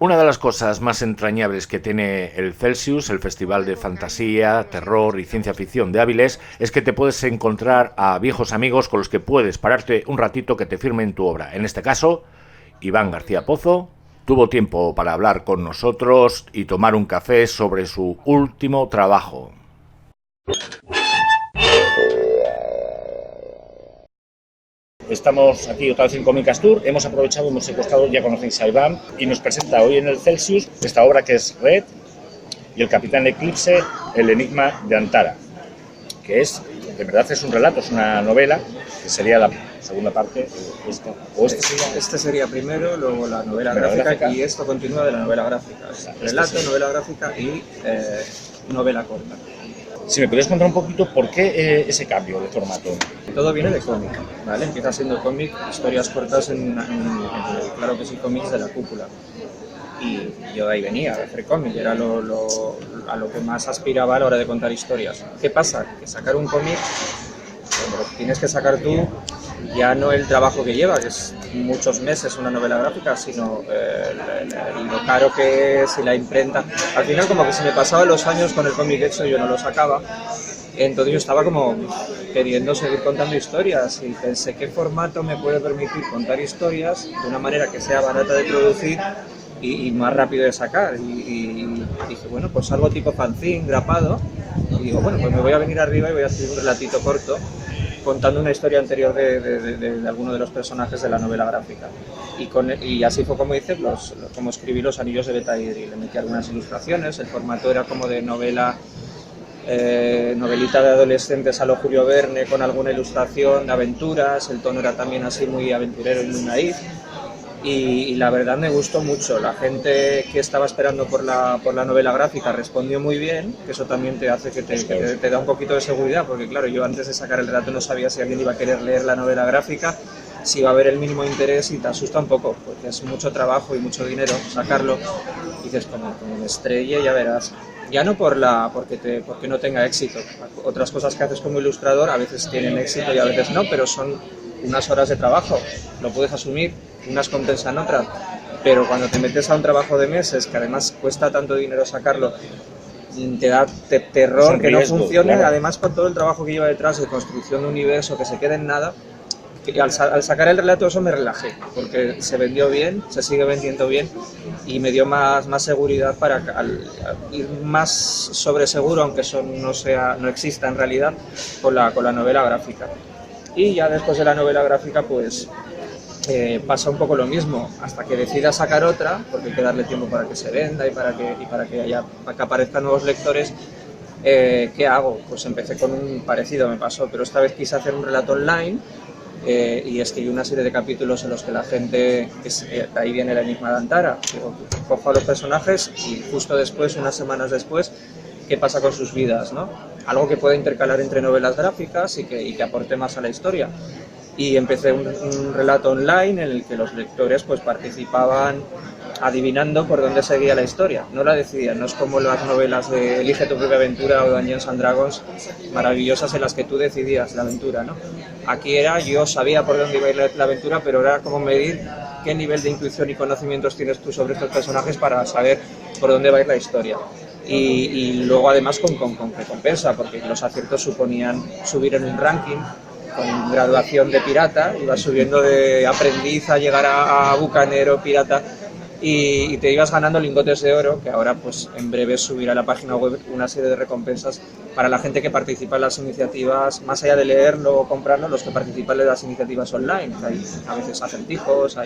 Una de las cosas más entrañables que tiene el Celsius, el Festival de Fantasía, Terror y Ciencia Ficción de Avilés, es que te puedes encontrar a viejos amigos con los que puedes pararte un ratito que te firmen tu obra. En este caso, Iván García Pozo tuvo tiempo para hablar con nosotros y tomar un café sobre su último trabajo. Estamos aquí otra vez en Cómicas Tour, hemos aprovechado, hemos secuestrado, ya conocéis a Iván, y nos presenta hoy en el Celsius esta obra que es Red y el Capitán Eclipse, el enigma de Antara, que es, de verdad es un relato, es una novela, que sería la segunda parte, Este sería primero, luego la novela gráfica y esto continúa de la novela gráfica. Relato, novela gráfica y novela corta. Si me podrías contar un poquito por qué ese cambio de formato. Todo viene de cómic, ¿vale? Empieza siendo cómic, historias cortas claro que sí, cómics de la cúpula. Y yo de ahí venía, de hacer cómic, era a lo que más aspiraba a la hora de contar historias. ¿Qué pasa? Que sacar un cómic, lo tienes que sacar tú, ya no el trabajo que lleva, que es muchos meses una novela gráfica, sino lo caro que es y la imprenta. Al final como que se me pasaban los años con el cómic hecho y yo no lo sacaba. Entonces yo estaba como queriendo seguir contando historias y pensé qué formato me puede permitir contar historias de una manera que sea barata de producir y más rápido de sacar. Y dije, bueno, pues algo tipo fanzine, grapado. Y digo, bueno, pues me voy a venir arriba y voy a escribir un relatito corto contando una historia anterior de alguno de los personajes de la novela gráfica. Y así fue como hice, como escribí Los Anillos de Beta Idri. Le metí algunas ilustraciones, el formato era como de novelita de adolescentes a lo Julio Verne, con alguna ilustración de aventuras, el tono era también así muy aventurero y muy naif. Y la verdad me gustó mucho, la gente que estaba esperando por la novela gráfica respondió muy bien, que eso también te hace que te da un poquito de seguridad, porque claro, yo antes de sacar el relato no sabía si alguien iba a querer leer la novela gráfica, si iba a haber el mínimo interés y te asusta un poco, porque es mucho trabajo y mucho dinero sacarlo, y dices, como me estrelle ya verás. Ya no porque no tenga éxito, otras cosas que haces como ilustrador a veces tienen éxito y a veces no, pero son unas horas de trabajo, lo puedes asumir, unas compensan otras, pero cuando te metes a un trabajo de meses, que además cuesta tanto dinero sacarlo, te da terror que no funcione, claro. Además con todo el trabajo que lleva detrás de construcción de universo, que se quede en nada, que al sacar el relato eso me relajé, porque se vendió bien, se sigue vendiendo bien y me dio más seguridad para ir más sobre seguro, aunque eso no exista en realidad, con la novela gráfica. Y ya después de la novela gráfica pues pasa un poco lo mismo, hasta que decida sacar otra, porque hay que darle tiempo para que se venda y para que aparezcan nuevos lectores. ¿Qué hago? Pues empecé con un parecido, me pasó, pero esta vez quise hacer un relato online y escribí una serie de capítulos en los que la gente, ahí viene el enigma de Antara, cojo a los personajes y justo después, unas semanas después, qué pasa con sus vidas, ¿no? Algo que pueda intercalar entre novelas gráficas y que aporte más a la historia. Y empecé un relato online en el que los lectores pues participaban adivinando por dónde seguía la historia. No la decidían, no es como las novelas de Elige tu propia aventura o Dungeons and Dragons, maravillosas en las que tú decidías la aventura, ¿no? Aquí yo sabía por dónde iba a ir la aventura, pero era como medir qué nivel de intuición y conocimientos tienes tú sobre estos personajes para saber por dónde va a ir la historia. Y luego además con recompensa, porque los aciertos suponían subir en un ranking, con graduación de pirata, ibas subiendo de aprendiz a llegar a bucanero, pirata, y te ibas ganando lingotes de oro, que ahora pues en breve subirá a la página web una serie de recompensas para la gente que participa en las iniciativas, más allá de leerlo o comprarlo, los que participan en las iniciativas online, hay a veces acertijos,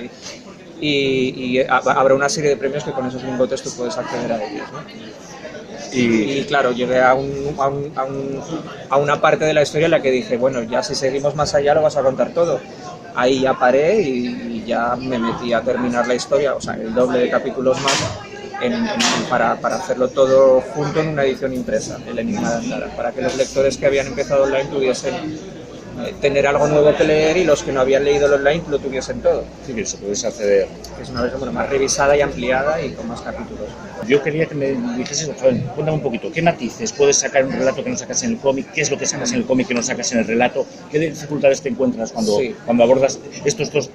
y habrá una serie de premios que con esos lingotes tú puedes acceder a ellos, ¿no? Y claro, llegué a una parte de la historia en la que dije, bueno, ya si seguimos más allá lo vas a contar todo. Ahí ya paré y ya me metí a terminar la historia, o sea, el doble de capítulos más para hacerlo todo junto en una edición impresa, el enigma de Antara, para que los lectores que habían empezado online tuviesen tener algo nuevo que leer y los que no habían leído el online lo tuviesen todo. Sí, que se pudiese acceder. Es una versión más revisada y ampliada y con más capítulos. Yo quería que me dijeses, cuéntame un poquito, ¿qué matices puedes sacar en un relato que no sacas en el cómic? ¿Qué es lo que sacas en el cómic que no sacas en el relato? ¿Qué dificultades te encuentras cuando abordas estos dos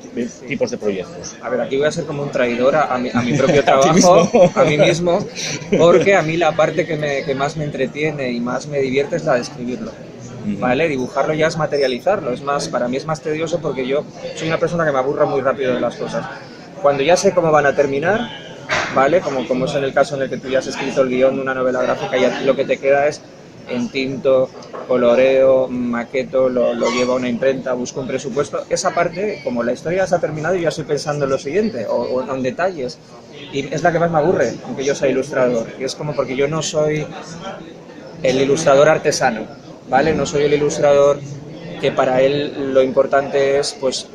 tipos de proyectos? A ver, aquí voy a ser como un traidor a mi propio trabajo, a mí mismo, porque a mí la parte que más me entretiene y más me divierte es la de escribirlo. ¿Vale? Dibujarlo ya es materializarlo, es más, para mí es más tedioso porque yo soy una persona que me aburra muy rápido de las cosas. Cuando ya sé cómo van a terminar, ¿vale? Como es en el caso en el que tú ya has escrito el guión de una novela gráfica, ya lo que te queda es entinto, coloreo, maqueto, lo llevo a una imprenta, busco un presupuesto. Esa parte, como la historia ya se ha terminado, yo ya estoy pensando en lo siguiente, o en detalles. Y es la que más me aburre, aunque yo sea ilustrador. Y es como porque yo no soy el ilustrador artesano, ¿vale? No soy el ilustrador que para él lo importante es pues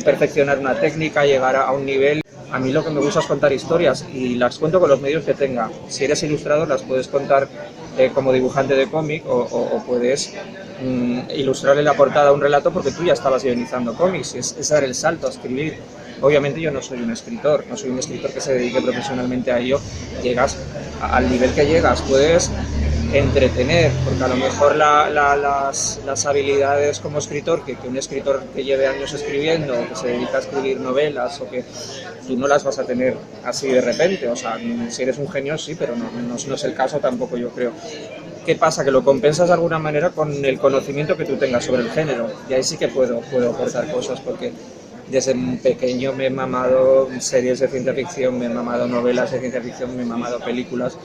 perfeccionar una técnica, llegar a un nivel. A mí lo que me gusta es contar historias y las cuento con los medios que tenga. Si eres ilustrador las puedes contar como dibujante de cómic o puedes ilustrarle la portada a un relato porque tú ya estabas guionizando cómics, es dar el salto a escribir. Obviamente yo no soy un escritor que se dedique profesionalmente a ello. Llegas al nivel que llegas, puedes entretener, porque a lo mejor las habilidades como escritor, que un escritor que lleve años escribiendo, o que se dedica a escribir novelas, o que tú no las vas a tener así de repente, o sea, si eres un genio sí, pero no es el caso tampoco, yo creo. ¿Qué pasa? Que lo compensas de alguna manera con el conocimiento que tú tengas sobre el género, y ahí sí que puedo aportar cosas, porque desde pequeño me he mamado series de ciencia ficción, me he mamado novelas de ciencia ficción, me he mamado películas,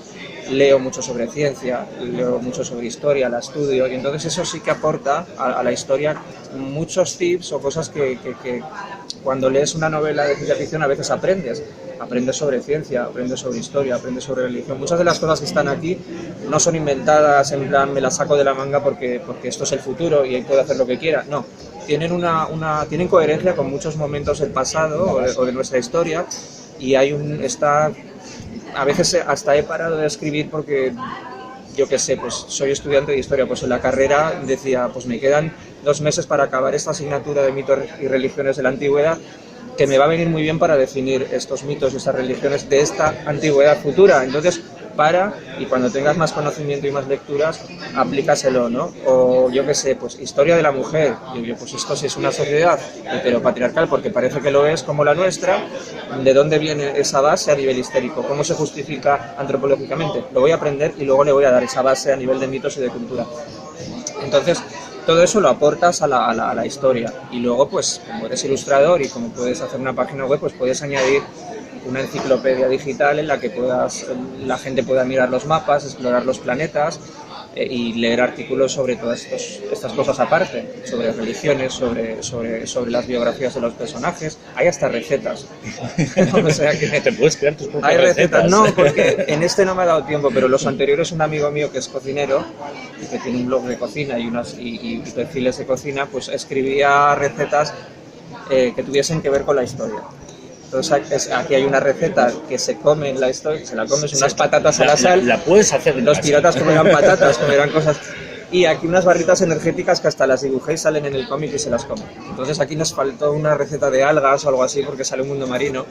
leo mucho sobre ciencia, leo mucho sobre historia, la estudio, y entonces eso sí que aporta a la historia muchos tips o cosas que cuando lees una novela de ciencia ficción a veces aprendes sobre ciencia, aprendes sobre historia, aprendes sobre religión. Muchas de las cosas que están aquí no son inventadas en plan me las saco de la manga porque esto es el futuro y ahí puedo hacer lo que quiera, no. Tienen coherencia con muchos momentos del pasado o de nuestra historia y a veces hasta he parado de escribir porque yo qué sé, pues soy estudiante de historia, pues en la carrera decía, pues me quedan 2 meses para acabar esta asignatura de mitos y religiones de la antigüedad, que me va a venir muy bien para definir estos mitos y estas religiones de esta antigüedad futura. Entonces, y cuando tengas más conocimiento y más lecturas, aplícaselo, ¿no? O yo qué sé, pues historia de la mujer. Yo, pues esto sí es una sociedad heteropatriarcal, porque parece que lo es como la nuestra. ¿De dónde viene esa base a nivel histórico? ¿Cómo se justifica antropológicamente? Lo voy a aprender y luego le voy a dar esa base a nivel de mitos y de cultura. Entonces, todo eso lo aportas a la historia. Y luego, pues, como eres ilustrador y como puedes hacer una página web, pues puedes añadir una enciclopedia digital en la que la gente pueda mirar los mapas, explorar los planetas y leer artículos sobre todas estas cosas aparte, sobre religiones, sobre las biografías de los personajes. Hay hasta recetas. O sea que te puedes crear tus propias hay recetas. No, recetas. porque en este no me ha dado tiempo, pero los anteriores, un amigo mío que es cocinero y que tiene un blog de cocina y perfiles de cocina, pues escribía recetas que tuviesen que ver con la historia. Entonces aquí hay una receta que se come en la historia, se la comes unas patatas a la sal. La puedes hacer. Los piratas comerán patatas, comerán cosas. Y aquí unas barritas energéticas que hasta las dibujé y salen en el cómic y se las comen. Entonces aquí nos faltó una receta de algas o algo así porque sale un mundo marino.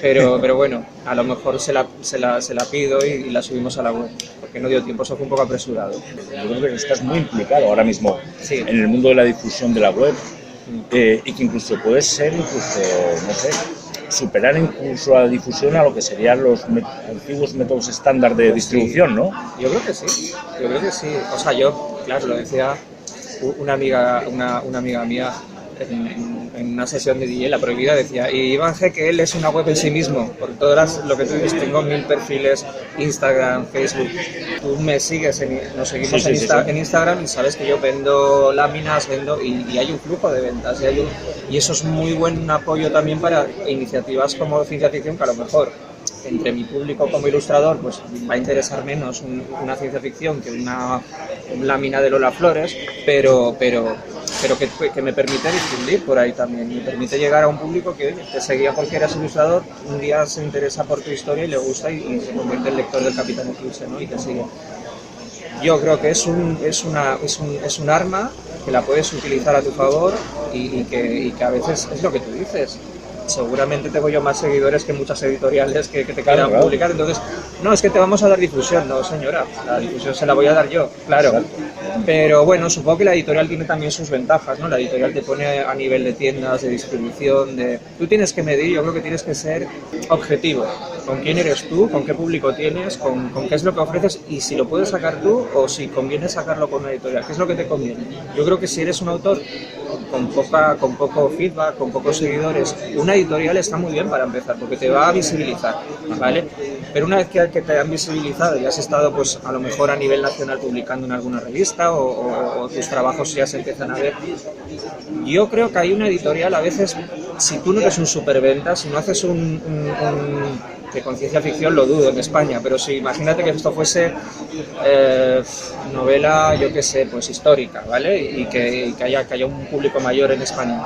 Pero bueno, a lo mejor se la pido y la subimos a la web. Porque no dio tiempo, eso fue un poco apresurado. Yo creo que estás muy implicado ahora mismo sí. En el mundo de la difusión de la web. Y que incluso puedes ser, no sé, superar incluso a la difusión a lo que serían los antiguos métodos estándar de distribución, ¿no? Yo creo que sí. O sea, yo, claro, lo decía una amiga mía en una sesión de DJ, La Prohibida, decía, y Iván G, que él es una web en sí mismo, por todas lo que tú dices, tengo 1000 perfiles, Instagram, Facebook, tú me sigues, nos seguimos en Instagram y sabes que yo vendo láminas, y hay un flujo de ventas, y eso es muy buen apoyo también para iniciativas como Ciencia Ficción, que a lo mejor entre mi público como ilustrador pues va a interesar menos una ciencia ficción que una lámina de Lola Flores, pero que me permite difundir por ahí también, me permite llegar a un público que te seguía porque eras ilustrador, un día se interesa por tu historia y le gusta y se convierte en lector del Capitán Eclipse, ¿no? Y te sigue. Yo creo que es un arma que la puedes utilizar a tu favor y que a veces es lo que tú dices. Seguramente tengo yo más seguidores que muchas editoriales que te quieran publicar, entonces, no, es que te vamos a dar difusión, no señora, la difusión se la voy a dar yo, claro. Pero bueno, supongo que la editorial tiene también sus ventajas, ¿no? La editorial te pone a nivel de tiendas, de distribución, tú tienes que medir, yo creo que tienes que ser objetivo, con quién eres tú, con qué público tienes, con qué es lo que ofreces y si lo puedes sacar tú o si conviene sacarlo con una editorial, qué es lo que te conviene. Yo creo que si eres un autor con poco feedback, con pocos seguidores, una editorial está muy bien para empezar porque te va a visibilizar, ¿vale? Pero una vez que te han visibilizado y has estado pues a lo mejor a nivel nacional publicando en alguna revista o tus trabajos ya se empiezan a ver, yo creo que hay una editorial a veces, si tú no eres un superventa, si no haces que con ciencia ficción lo dudo en España, pero si imagínate que esto fuese novela, yo qué sé, pues histórica, ¿vale? Y que haya un público mayor en España.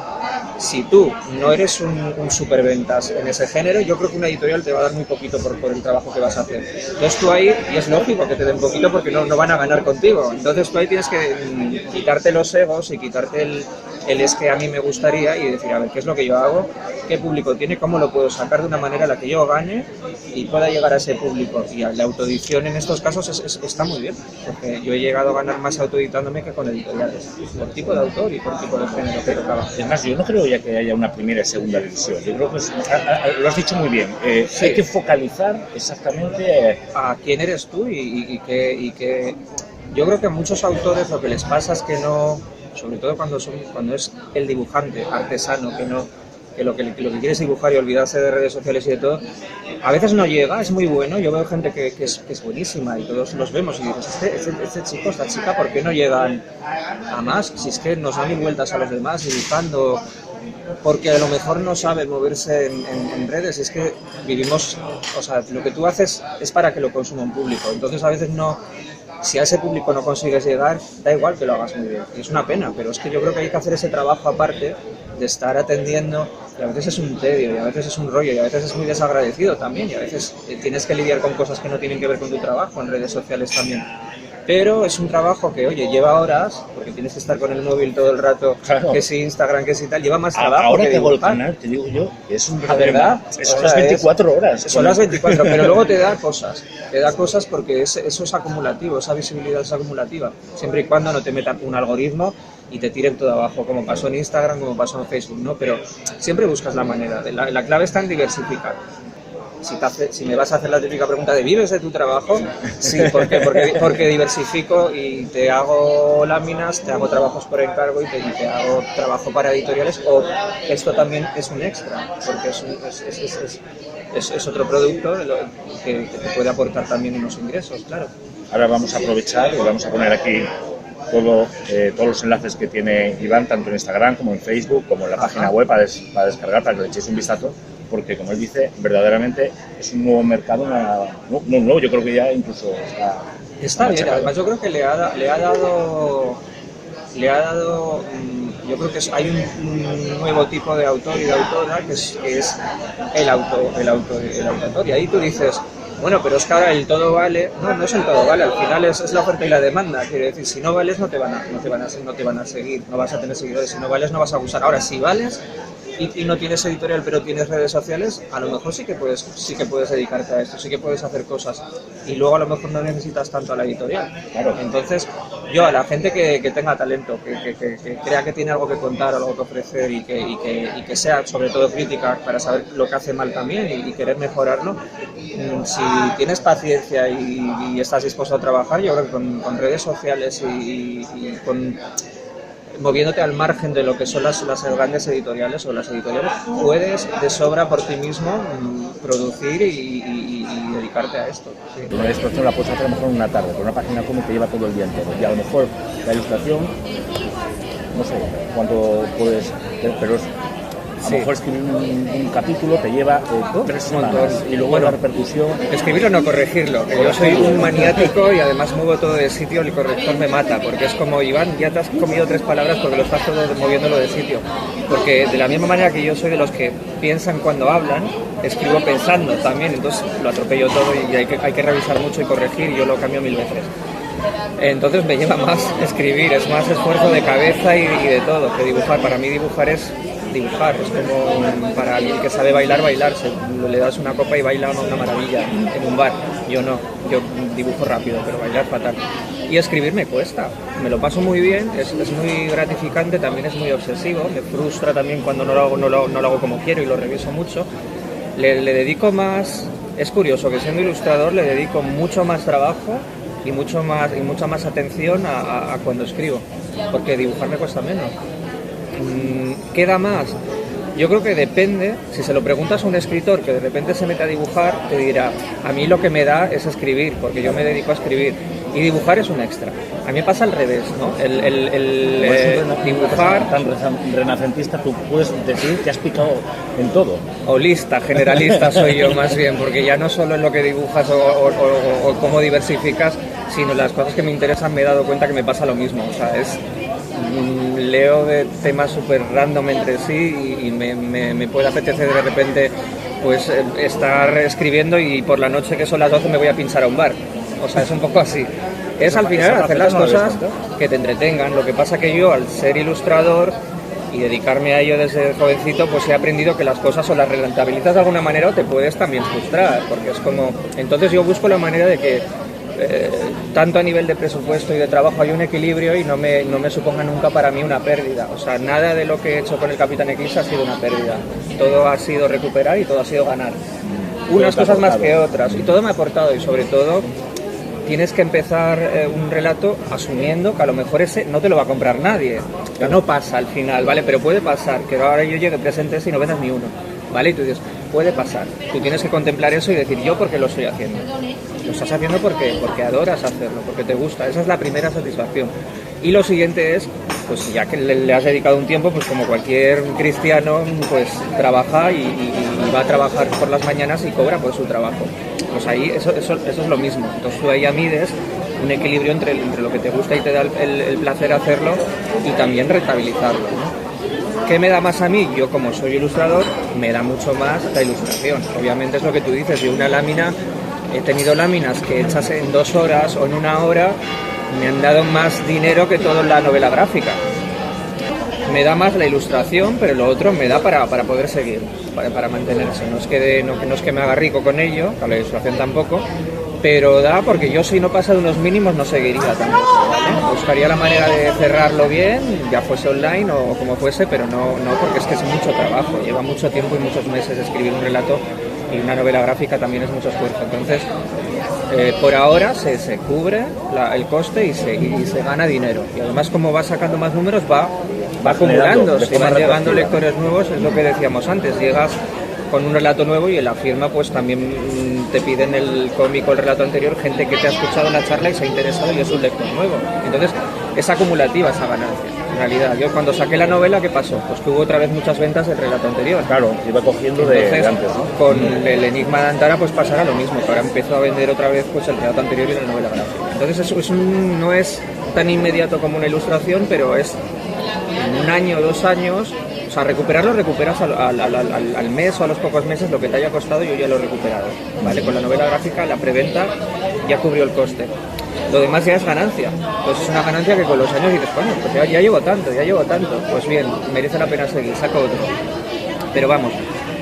Si tú no eres un superventas en ese género, yo creo que una editorial te va a dar muy poquito por el trabajo que vas a hacer. Entonces tú ahí, y es lógico que te den poquito porque no van a ganar contigo, entonces tú ahí tienes que quitarte los egos y quitarte el es que a mí me gustaría y decir, a ver, ¿qué es lo que yo hago? ¿Qué público tiene? ¿Cómo lo puedo sacar de una manera en la que yo gane y pueda llegar a ese público? Y la autoedición en estos casos está muy bien, porque yo he llegado a ganar más autoeditándome que con editoriales, por tipo de autor y por tipo de género que tocaba. Además, yo no creo ya que haya una primera y segunda división. Yo creo que lo has dicho muy bien. Sí. Hay que focalizar exactamente a quién eres tú y que yo creo que a muchos autores lo que les pasa es que no, sobre todo cuando es el dibujante artesano que lo que quiere es dibujar y olvidarse de redes sociales y de todo, a veces no llega, es muy bueno. Yo veo gente que es buenísima y todos los vemos y dices, este chico, esta chica, ¿por qué no llegan a más? Si es que nos dan mil vueltas a los demás dibujando, porque a lo mejor no sabe moverse en redes. Es que vivimos, o sea, lo que tú haces es para que lo consuma un público, entonces a veces no. Si a ese público no consigues llegar, da igual que lo hagas muy bien. Y es una pena, pero es que yo creo que hay que hacer ese trabajo aparte de estar atendiendo, y a veces es un tedio, y a veces es un rollo, y a veces es muy desagradecido también, y a veces tienes que lidiar con cosas que no tienen que ver con tu trabajo, en redes sociales también. Pero es un trabajo que, oye, lleva horas, porque tienes que estar con el móvil todo el rato, claro. Que si Instagram, que si tal, lleva más trabajo. Ahora que hago el canal, te digo yo, es un ¿verdad? Son las 24 horas. Son las 24, pero luego te da cosas porque eso es acumulativo, esa visibilidad es acumulativa, siempre y cuando no te metan un algoritmo y te tiren todo abajo, como pasó en Instagram, como pasó en Facebook, ¿no? Pero siempre buscas la manera, la clave está en diversificar. Si me vas a hacer la típica pregunta de ¿vives de tu trabajo? Sí, ¿por qué? Porque diversifico y te hago láminas, te hago trabajos por encargo y te hago trabajo para editoriales, o esto también es un extra, porque es otro producto que te puede aportar también unos ingresos, claro. Ahora vamos a aprovechar y vamos a poner aquí todos los enlaces que tiene Iván, tanto en Instagram como en Facebook, como en la página web para descargar, para que le echéis un vistazo, porque como él dice, verdaderamente es un nuevo mercado, no nuevo, yo creo que ya incluso está bien. Además yo creo que le ha dado, yo creo que hay un nuevo tipo de autor y de autora que es el autor, y ahí tú dices, bueno, pero es que ahora el todo vale. No es el todo vale, al final es la oferta y la demanda. Quiere decir, si no vales no te van a seguir, no vas a tener seguidores. Si no vales no vas a gustar. Ahora, si vales y no tienes editorial pero tienes redes sociales, a lo mejor sí que puedes dedicarte a esto, sí que puedes hacer cosas y luego a lo mejor no necesitas tanto a la editorial. Claro. Entonces, yo a la gente que tenga talento, que crea que tiene algo que contar, algo que ofrecer y que sea sobre todo crítica para saber lo que hace mal también y querer mejorarlo, si tienes paciencia y estás dispuesto a trabajar, yo creo que con redes sociales y con moviéndote al margen de lo que son las grandes editoriales o las editoriales, puedes de sobra por ti mismo producir y dedicarte a esto. Sí. Una ilustración la puedes hacer a lo mejor en una tarde, con una página cómic te lleva todo el día entero. Y a lo mejor la ilustración, no sé cuánto puedes, pero a lo mejor escribir un capítulo te lleva 3 semanas y luego la repercusión. Escribirlo no corregirlo, que yo soy un maniático y además muevo todo de sitio, el corrector me mata, porque es como, Iván, ya te has comido 3 palabras porque lo estás todo moviéndolo de sitio. Porque de la misma manera que yo soy de los que piensan cuando hablan, escribo pensando también, entonces lo atropello todo y hay que revisar mucho y corregir, y yo lo cambio 1000 veces. Entonces me lleva más escribir, es más esfuerzo de cabeza y de todo que dibujar. Para mí dibujar, es como para alguien que sabe bailar, le das una copa y baila una maravilla en un bar. Yo no, yo dibujo rápido, pero bailar fatal. Y escribir me cuesta, me lo paso muy bien, es muy gratificante, también es muy obsesivo, me frustra también cuando no lo hago como quiero y lo reviso mucho. Le dedico más, es curioso que siendo ilustrador le dedico mucho más trabajo y mucha más atención a cuando escribo, porque dibujar me cuesta menos. ¿Queda más? Yo creo que depende. Si se lo preguntas a un escritor que de repente se mete a dibujar, te dirá, a mí lo que me da es escribir, porque yo me dedico a escribir, y dibujar es un extra. A mí me pasa al revés, ¿no? Dibujar... Tan renacentista, tú puedes decir que has picado en todo. Holista, generalista soy yo más bien, porque ya no solo en lo que dibujas o cómo diversificas, sino en las cosas que me interesan me he dado cuenta que me pasa lo mismo. O sea, leo de temas súper random entre sí y me puede apetecer de repente pues estar escribiendo y por la noche, que son las 12, me voy a pinchar a un bar. O sea, es un poco así. Es al final hacer las cosas que te entretengan. Lo que pasa que yo, al ser ilustrador y dedicarme a ello desde jovencito, pues he aprendido que las cosas o las rentabilizas de alguna manera o te puedes también frustrar, porque es como... Entonces yo busco la manera de que tanto a nivel de presupuesto y de trabajo hay un equilibrio y no me suponga nunca para mí una pérdida. O sea, nada de lo que he hecho con el Capitán Eclipse ha sido una pérdida. Todo ha sido recuperar y todo ha sido ganar. Unas cosas más que otras. Y todo me ha aportado, y sobre todo tienes que empezar un relato asumiendo que a lo mejor ese no te lo va a comprar nadie. Que no pasa al final, ¿vale? Pero puede pasar que ahora yo llegue presente y no vendas ni uno, ¿vale? Y tú dices, puede pasar. Tú tienes que contemplar eso y decir, ¿yo por qué lo estoy haciendo? Lo estás haciendo porque adoras hacerlo, porque te gusta. Esa es la primera satisfacción. Y lo siguiente es, pues ya que le has dedicado un tiempo, pues como cualquier cristiano, pues trabaja y va a trabajar por las mañanas y cobra por su trabajo. Pues ahí eso es lo mismo. Entonces tú ahí ya mides un equilibrio entre lo que te gusta y te da el placer hacerlo y también rentabilizarlo, ¿no? ¿Qué me da más a mí? Yo, como soy ilustrador, me da mucho más la ilustración. Obviamente es lo que tú dices, yo una lámina, he tenido láminas que hechas en 2 horas o en 1 hora me han dado más dinero que toda la novela gráfica. Me da más la ilustración, pero lo otro me da para poder seguir, para mantenerse. No es que me haga rico con ello, con la ilustración tampoco, pero da porque yo, si no pasa de unos mínimos, no seguiría tampoco, ¿vale? Buscaría la manera de cerrarlo bien, ya fuese online o como fuese, pero no porque es que es mucho trabajo, lleva mucho tiempo y muchos meses escribir un relato, y una novela gráfica también es mucho esfuerzo. Entonces, por ahora se cubre el coste y se gana dinero. Y además, como va sacando más números, va acumulando. Si van llegando lectores nuevos, es lo que decíamos antes, llegas con un relato nuevo y en la firma pues también te piden el cómic o el relato anterior, gente que te ha escuchado en la charla y se ha interesado y es un lector nuevo. Entonces es acumulativa esa ganancia. En realidad, yo cuando saqué la novela, ¿qué pasó? Pues que hubo otra vez muchas ventas del relato anterior. Claro, iba cogiendo de antes, ¿no? Con el Enigma de Antara pues pasará lo mismo, que ahora empezó a vender otra vez pues el relato anterior y la novela gráfica. Entonces no es tan inmediato como una ilustración, pero es en 1 año, 2 años. O sea, recuperas al mes o a los pocos meses lo que te haya costado, yo ya lo he recuperado, ¿vale? Con la novela gráfica, la preventa ya cubrió el coste. Lo demás ya es ganancia. Pues es una ganancia que con los años dices, bueno, pues ya llevo tanto. Pues bien, merece la pena seguir, saco otro. Pero vamos,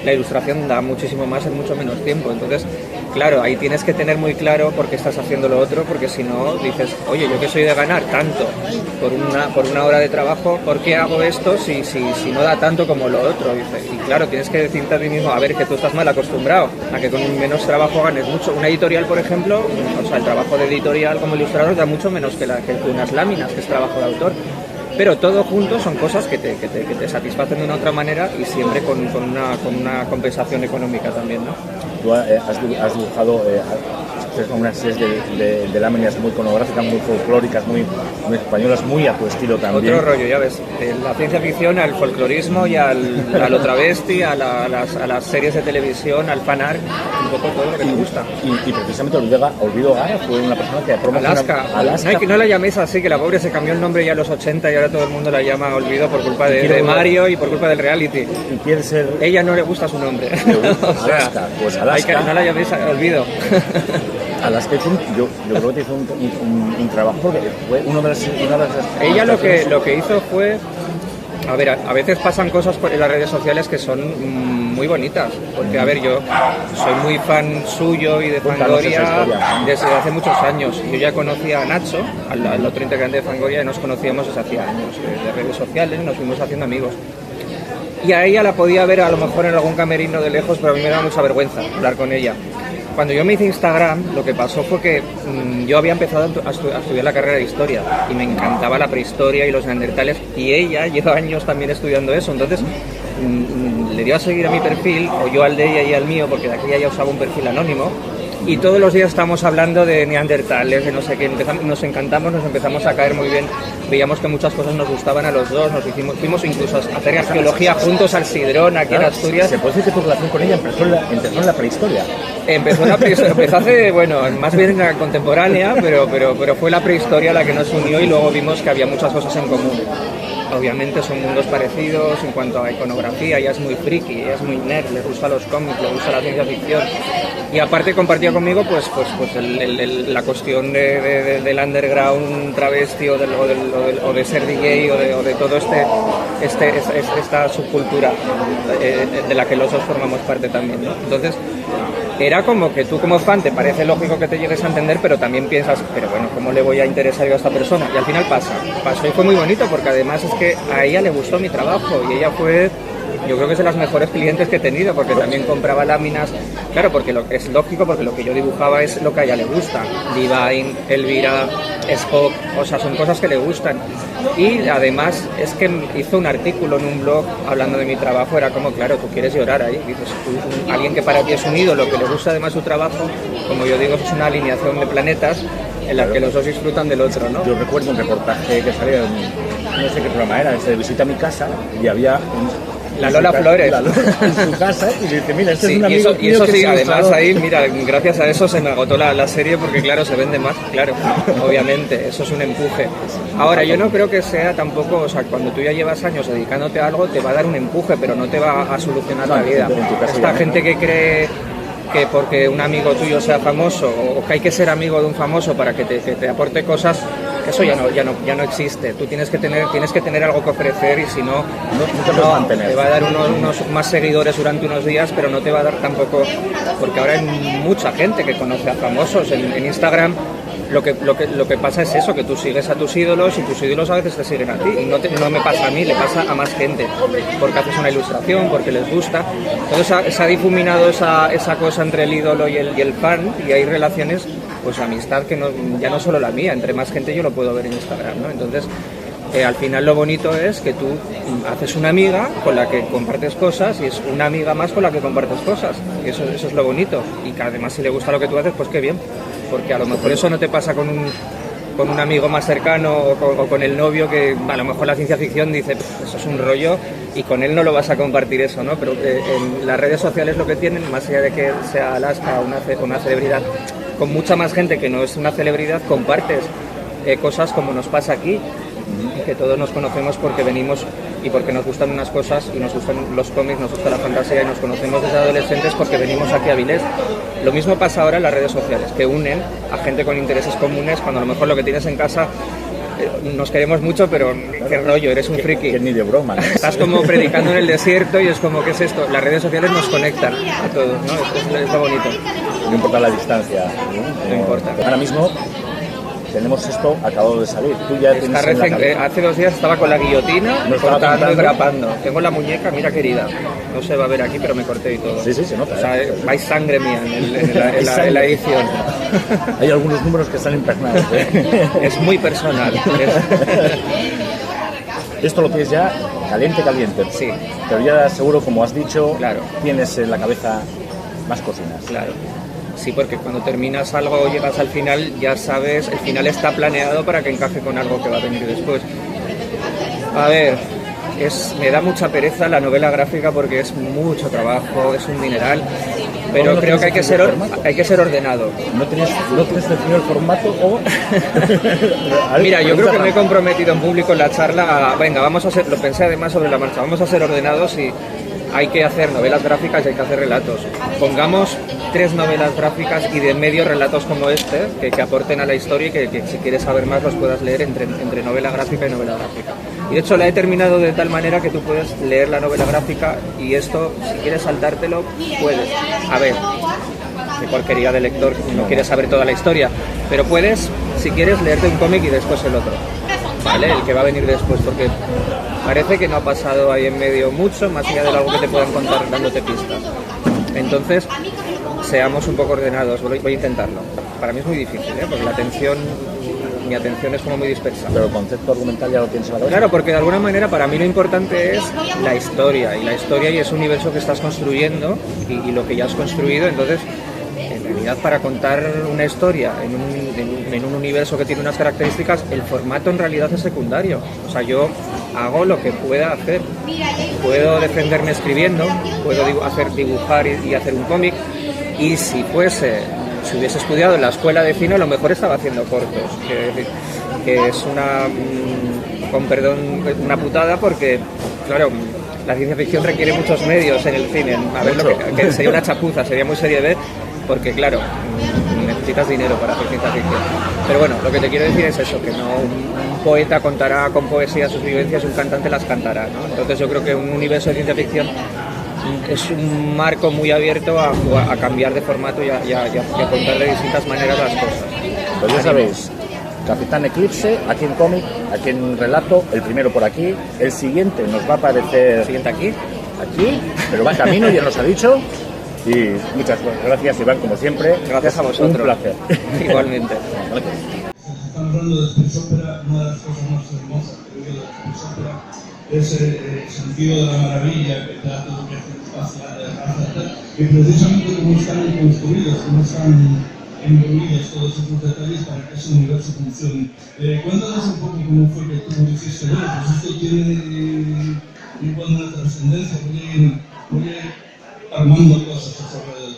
la ilustración da muchísimo más en mucho menos tiempo. Entonces, claro, ahí tienes que tener muy claro por qué estás haciendo lo otro, porque si no dices, oye, yo que soy de ganar tanto por una hora de trabajo, ¿por qué hago esto si no da tanto como lo otro? Y claro, tienes que decirte a ti mismo, a ver, que tú estás mal acostumbrado a que con menos trabajo ganes mucho. Una editorial, por ejemplo, o sea, el trabajo de editorial como ilustrador da mucho menos que unas láminas, que es trabajo de autor. Pero todo junto son cosas que te satisfacen de una otra manera y siempre con una compensación económica también, ¿no? Tú has dibujado una serie de láminas muy iconográficas, muy folclóricas, muy españolas, muy a tu estilo también. Otro rollo, ya ves, de la ciencia ficción al folclorismo y a lo travesti, a las series de televisión, al fanart, un poco todo lo que te gusta. Y precisamente Olvido Gara fue una persona que promociona Alaska. No la llaméis así, que la pobre se cambió el nombre ya a los 80 y ahora todo el mundo la llama Olvido por culpa de Mario y por culpa del reality. Y quiere ser... Ella no le gusta su nombre. O sea, Alaska, pues Alaska. No la llaméis Olvido. a las que yo creo que hizo un trabajo, porque fue una de las ella lo que hizo fue, a ver, a veces pasan cosas en las redes sociales que son muy bonitas, porque a ver, yo soy muy fan suyo y de Fangoria desde hace muchos años. Yo ya conocía a Nacho, al otro integrante de Fangoria, y nos conocíamos desde hacía años de redes sociales, nos fuimos haciendo amigos. Y a ella la podía ver a lo mejor en algún camerino de lejos, pero a mí me daba mucha vergüenza hablar con ella. Cuando yo me hice Instagram, lo que pasó fue que yo había empezado a estudiar la carrera de Historia y me encantaba la prehistoria y los neandertales, y ella lleva años también estudiando eso. Entonces le dio a seguir a mi perfil, o yo al de ella y al mío, porque de aquí ella usaba un perfil anónimo, y todos los días estábamos hablando de neandertales, de no sé qué, nos encantamos, nos empezamos a caer muy bien, veíamos que muchas cosas nos gustaban a los dos, fuimos incluso a hacer arqueología juntos al Sidrón, aquí en Asturias. ¿Se puede decir que tu relación con ella empezó en la prehistoria? Empezó hace, bueno, más bien en la contemporánea, pero fue la prehistoria la que nos unió, y luego vimos que había muchas cosas en común. Obviamente son mundos parecidos en cuanto a iconografía, ella es muy friki, ella es muy nerd, le gusta los cómics, le gusta la ciencia ficción, y aparte compartía conmigo pues la cuestión del underground travesti o de ser DJ o de todo esta subcultura de la que los dos formamos parte también, ¿no? Entonces era como que tú como fan te parece lógico que te llegues a entender, pero también piensas, pero bueno, ¿cómo le voy a interesar yo a esta persona? Y al final pasó y fue muy bonito, porque además es que a ella le gustó mi trabajo, y ella fue, yo creo que es de las mejores clientes que he tenido, porque también compraba láminas, claro, porque es lógico, porque lo que yo dibujaba es lo que a ella le gusta, Divine, Elvira, Spock, o sea, son cosas que le gustan. Y además es que hizo un artículo en un blog hablando de mi trabajo, era como, claro, tú quieres llorar ahí, dices, alguien que para ti es un ídolo, que le gusta además su trabajo, como yo digo, es una alineación de planetas en la que los dos disfrutan del otro, ¿no? Yo recuerdo un reportaje que salía no sé qué programa era, de Visita a mi casa, y había la Lola Flores en su casa, y dice, mira, este sí, es un amigo y eso sí, además ilustrador. ahí, mira, gracias a eso se me agotó la serie, porque claro, se vende más, claro, obviamente, eso es un empuje. Ahora, yo no creo que sea tampoco, o sea, cuando tú ya llevas años dedicándote a algo, te va a dar un empuje, pero no te va a solucionar la vida. Esta gente que cree que porque un amigo tuyo sea famoso, o que hay que ser amigo de un famoso para que te aporte cosas, eso ya no existe. Tú tienes que tener algo que ofrecer, y si no te puedes mantener. Te va a dar unos más seguidores durante unos días, pero no te va a dar tampoco, porque ahora hay mucha gente que conoce a famosos en Instagram. Lo que pasa es eso, que tú sigues a tus ídolos, y tus ídolos a veces te siguen a ti, y no me pasa a mí, le pasa a más gente, porque haces una ilustración, porque les gusta. Entonces se ha difuminado esa cosa entre el ídolo y el fan, y hay relaciones, pues amistad, que ya no solo la mía, entre más gente yo lo puedo ver en Instagram, ¿no? Entonces al final lo bonito es que tú haces una amiga con la que compartes cosas, y es una amiga más con la que compartes cosas, y eso es lo bonito, y que además si le gusta lo que tú haces, pues qué bien, porque a lo mejor eso no te pasa con un amigo más cercano, o con el novio, que a lo mejor la ciencia ficción dice, eso es un rollo, y con él no lo vas a compartir eso, ¿no? Pero en las redes sociales lo que tienen, más allá de que sea Alaska una celebridad, con mucha más gente que no es una celebridad, compartes cosas como nos pasa aquí, que todos nos conocemos porque venimos y porque nos gustan unas cosas, y nos gustan los cómics, nos gusta la fantasía, y nos conocemos desde adolescentes porque venimos aquí a Avilés. Lo mismo pasa ahora en las redes sociales, que unen a gente con intereses comunes, cuando a lo mejor lo que tienes en casa, nos queremos mucho, pero qué rollo, eres un friki. Que ni de broma, ¿no? Estás como predicando en el desierto, y es como, ¿qué es esto? Las redes sociales nos conectan a todos, ¿no? Es lo bonito. No importa la distancia, No importa. Ahora mismo tenemos esto acabado de salir. Tú ya hace 2 días estaba con la guillotina, cortando y grapando. Tengo la muñeca, mira querida, no se va a ver aquí, pero me corté y todo. Sí, se nota. O sea, hay sangre mía en la edición. Hay algunos números que están impregnados, ¿eh? Es muy personal. Esto lo tienes ya caliente. Sí. Pero ya seguro, como has dicho, claro, tienes en la cabeza más cositas. Claro. Sí, porque cuando terminas algo o llegas al final, ya sabes, el final está planeado para que encaje con algo que va a venir después. A ver, me da mucha pereza la novela gráfica, porque es mucho trabajo, es un dineral, pero creo que hay que ser ordenado. ¿No tienes definido el formato o...? Mira, yo creo que me he comprometido en público en la charla venga, vamos a ser, lo pensé además sobre la marcha, vamos a ser ordenados, y hay que hacer novelas gráficas y hay que hacer relatos. Pongamos 3 novelas gráficas y de medio relatos como este, que aporten a la historia y que si quieres saber más los puedas leer entre novela gráfica y novela gráfica. Y de hecho la he terminado de tal manera que tú puedes leer la novela gráfica y esto, si quieres saltártelo, puedes. A ver, qué porquería de lector, no quieres saber toda la historia, pero puedes, si quieres, leerte un cómic y después el otro, ¿vale? El que va a venir después, porque parece que no ha pasado ahí en medio mucho, más allá de algo que te puedan contar dándote pistas. Entonces, seamos un poco ordenados, voy a intentarlo. Para mí es muy difícil, porque mi atención es como muy dispersa. Pero el concepto argumental ya lo tienes en la cabeza. Claro, porque de alguna manera para mí lo importante es la historia, y ese universo que estás construyendo y lo que ya has construido. Entonces, en realidad, para contar una historia en un universo que tiene unas características, el formato en realidad es secundario. O sea, yo hago lo que pueda hacer. Puedo defenderme escribiendo, puedo dibujar y hacer un cómic, y si hubiese estudiado en la escuela de cine, a lo mejor estaba haciendo cortos, que es con perdón, una putada, porque, claro, la ciencia ficción requiere muchos medios en el cine. A ver, que sería una chapuza, sería muy serie B, porque, claro, necesitas dinero para hacer ciencia ficción. Pero bueno, lo que te quiero decir es eso, que no un poeta contará con poesía sus vivencias, un cantante las cantará, ¿no? Entonces yo creo que un universo de ciencia ficción es un marco muy abierto a cambiar de formato y a contar de distintas maneras las cosas. Pues ya sabéis, Capitán Eclipse, aquí en cómic, aquí en relato, el primero por aquí, el siguiente nos va a aparecer... ¿El siguiente aquí? Aquí, pero va camino, ya nos ha dicho. Y muchas gracias, Iván, como siempre. Gracias a vosotros. Un placer. Igualmente. Estamos hablando de space opera, una de las cosas más hermosas que veo de la space opera es el sentido de la maravilla que te da todo lo que es el espacial, de raza, y precisamente cómo están construidos, cómo están imbuidos todos esos detalles para que ese universo funcione. Cuéntanos un poco cómo fue que tú hiciste eso, pues esto tiene una trascendencia, voy a ir armando cosas a su alrededor.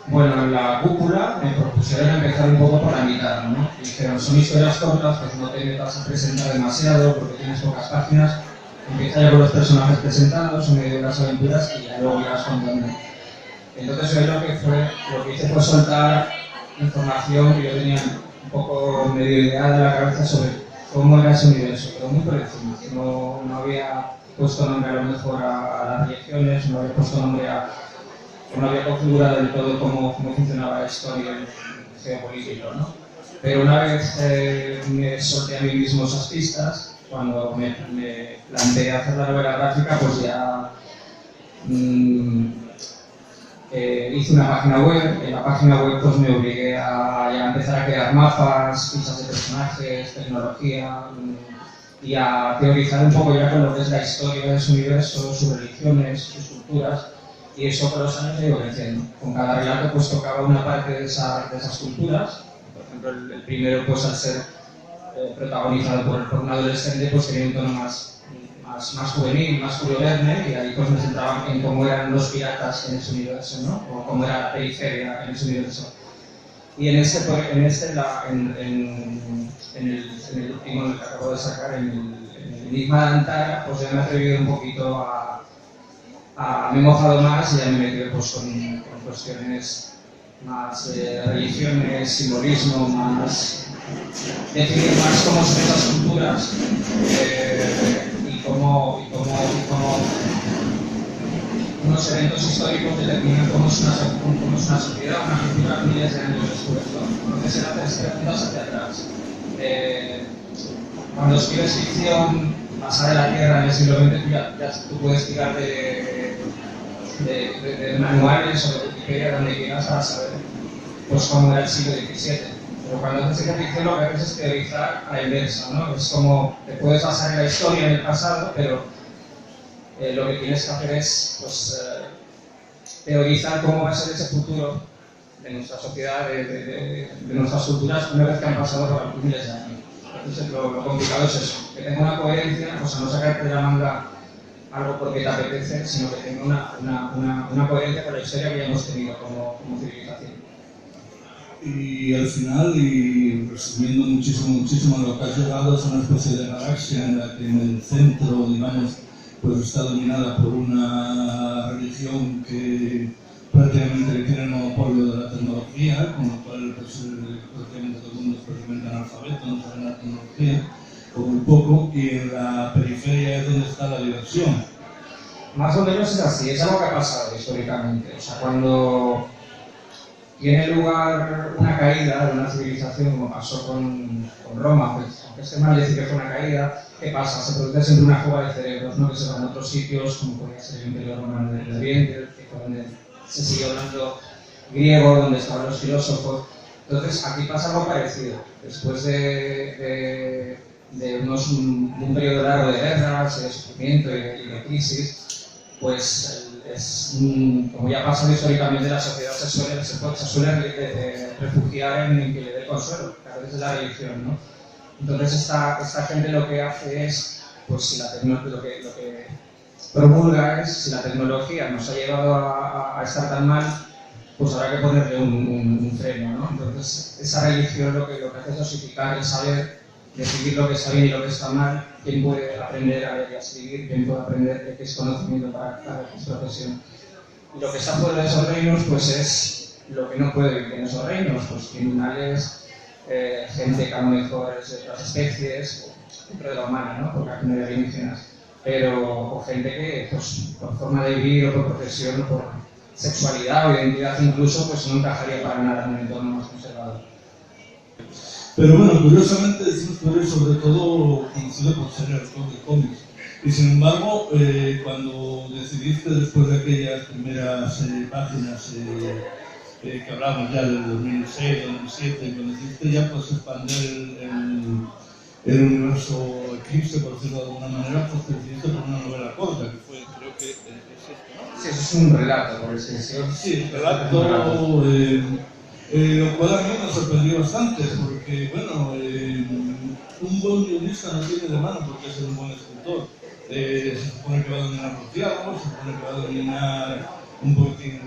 Bueno, en la cúpula me propusieron empezar un poco por la mitad, ¿no? Dijeron, son historias cortas, pues no te metas a presentar demasiado porque tienes pocas páginas. Empieza ya con los personajes presentados, en medio de las aventuras, y ya luego irás contando. Entonces yo lo que hice fue soltar información que yo tenía un poco medio idea de la cabeza sobre cómo era ese universo, pero muy por encima. No había puesto nombre a lo mejor a las regiones, no había puesto nombre no había configurado del todo cómo funcionaba la historia geopolítica, ¿no? Pero una vez me solté a mí mismo esas pistas, cuando me planteé hacer la novela gráfica, pues ya hice una página web. En la página web pues me obligué a empezar a crear mapas, fichas de personajes, tecnología, y a teorizar un poco ya con lo que es la historia de su universo, sus religiones, sus culturas. Y eso con los años he ido creciendo. Con cada relato pues tocaba una parte de esas culturas. Por ejemplo, el primero, pues al ser protagonizado por un adolescente, pues tenía un tono más juvenil, más Julio Verne, y ahí pues me centraba en cómo eran los piratas en ese universo, ¿no? O cómo era la periferia en ese universo. Y en el último, en el que acabo de sacar, en el Enigma de Antara, pues ya me he atrevido un poquito me he mojado más y ya me he metido pues, con cuestiones más de religiones, simbolismo, más definir más cómo son esas culturas y cómo unos eventos históricos determinan cómo es una sociedad, una cultura miles de años después, ¿no? Entonces era 3 preguntas hacia atrás. Cuando escribes ficción basada en la Tierra en el siglo XX, tú puedes tirar de manuales o de Wikipedia donde quieras para saber pues, cómo era el siglo XVII. Pero cuando haces ciencia ficción lo que haces es teorizar a la inversa, ¿no? Es como te puedes basar en la historia, en el pasado, pero lo que tienes que hacer es pues, teorizar cómo va a ser ese futuro de nuestra sociedad, de nuestras culturas, una vez que han pasado por miles de años. Entonces lo complicado es eso, que tenga una coherencia, o sea, no sacarte de la manga algo porque te apetece, sino que tenga una coherencia con la historia que ya hemos tenido como civilización. Y al final, y resumiendo muchísimo lo que has llegado, es una especie de galaxia en la que en el centro, digamos, pues está dominada por una religión que prácticamente tiene el monopolio de la tecnología, con lo cual pues, prácticamente todo el mundo es prácticamente analfabeto, no sabe la tecnología, o muy poco, y en la periferia es donde está la diversión. Más o menos es así, es algo que ha pasado históricamente. O sea, cuando tiene lugar una caída de una civilización, como pasó con Roma, pues, aunque esté mal decir que fue una caída, ¿qué pasa? Se produce siempre una fuga de cerebros, ¿no? Que se van a otros sitios, como podría ser el Imperio Romano del Oriente, que fue donde se siguió hablando griego, donde estaban los filósofos. Entonces, aquí pasa algo parecido. Después de un periodo largo de guerras, de sufrimiento y de crisis, pues como ya pasa históricamente, la sociedad se suele refugiar en que le dé consuelo, que a veces es la religión, ¿no? Entonces esta gente lo que hace es, pues si lo que promulga es, si la tecnología nos ha llevado a estar tan mal, pues habrá que ponerle un freno, ¿no? Entonces esa religión lo que hace es dosificar el saber, decidir lo que está bien y lo que está mal, quién puede aprender a leer y a escribir, quién puede aprender qué es conocimiento para su profesión. Y lo que está fuera de esos reinos, pues es lo que no puede vivir en esos reinos, pues criminales, gente que a lo mejor es de otras especies, dentro de la humana, ¿no? Porque aquí no hay alienígenas, o gente que, pues, por forma de vivir o por profesión o por sexualidad o identidad incluso, pues no encajaría para nada en un entorno más conservador. Pero bueno, curiosamente decimos que sobre todo conocido por ser el autor de cómics. Y sin embargo, cuando decidiste después de aquellas primeras páginas que hablamos ya del 2006, 2007, cuando decidiste ya pues expandir el universo Eclipse, por decirlo de alguna manera, pues te decidiste por una novela corta, que fue, creo que es esto, ¿no? Sí, eso es un relato, por extensión. Sí, relato. Lo cual a mí me sorprendió bastante, porque, bueno, un buen guionista no tiene de mano porque es un buen escritor. Se supone que va a dominar los diálogos, se supone que va a dominar un poquitín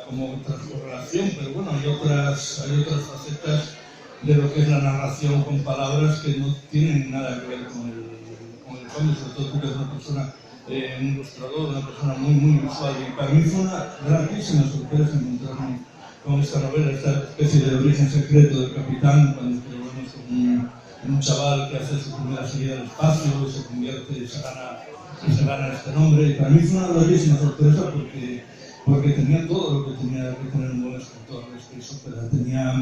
como transcorrelación, pero bueno, hay otras facetas de lo que es la narración con palabras que no tienen nada que ver con el cómic, sobre todo tú que eres una persona, un ilustrador, una persona muy, muy visual. Y para mí fue una grandísima sorpresa encontrarme con esta novela, esta especie de origen secreto del capitán, cuando vemos en un chaval que hace su primera salida al espacio y se convierte y se gana este nombre. Y para mí fue una grandísima sorpresa porque tenía todo lo que tenía que tener un buen escritor. Tenía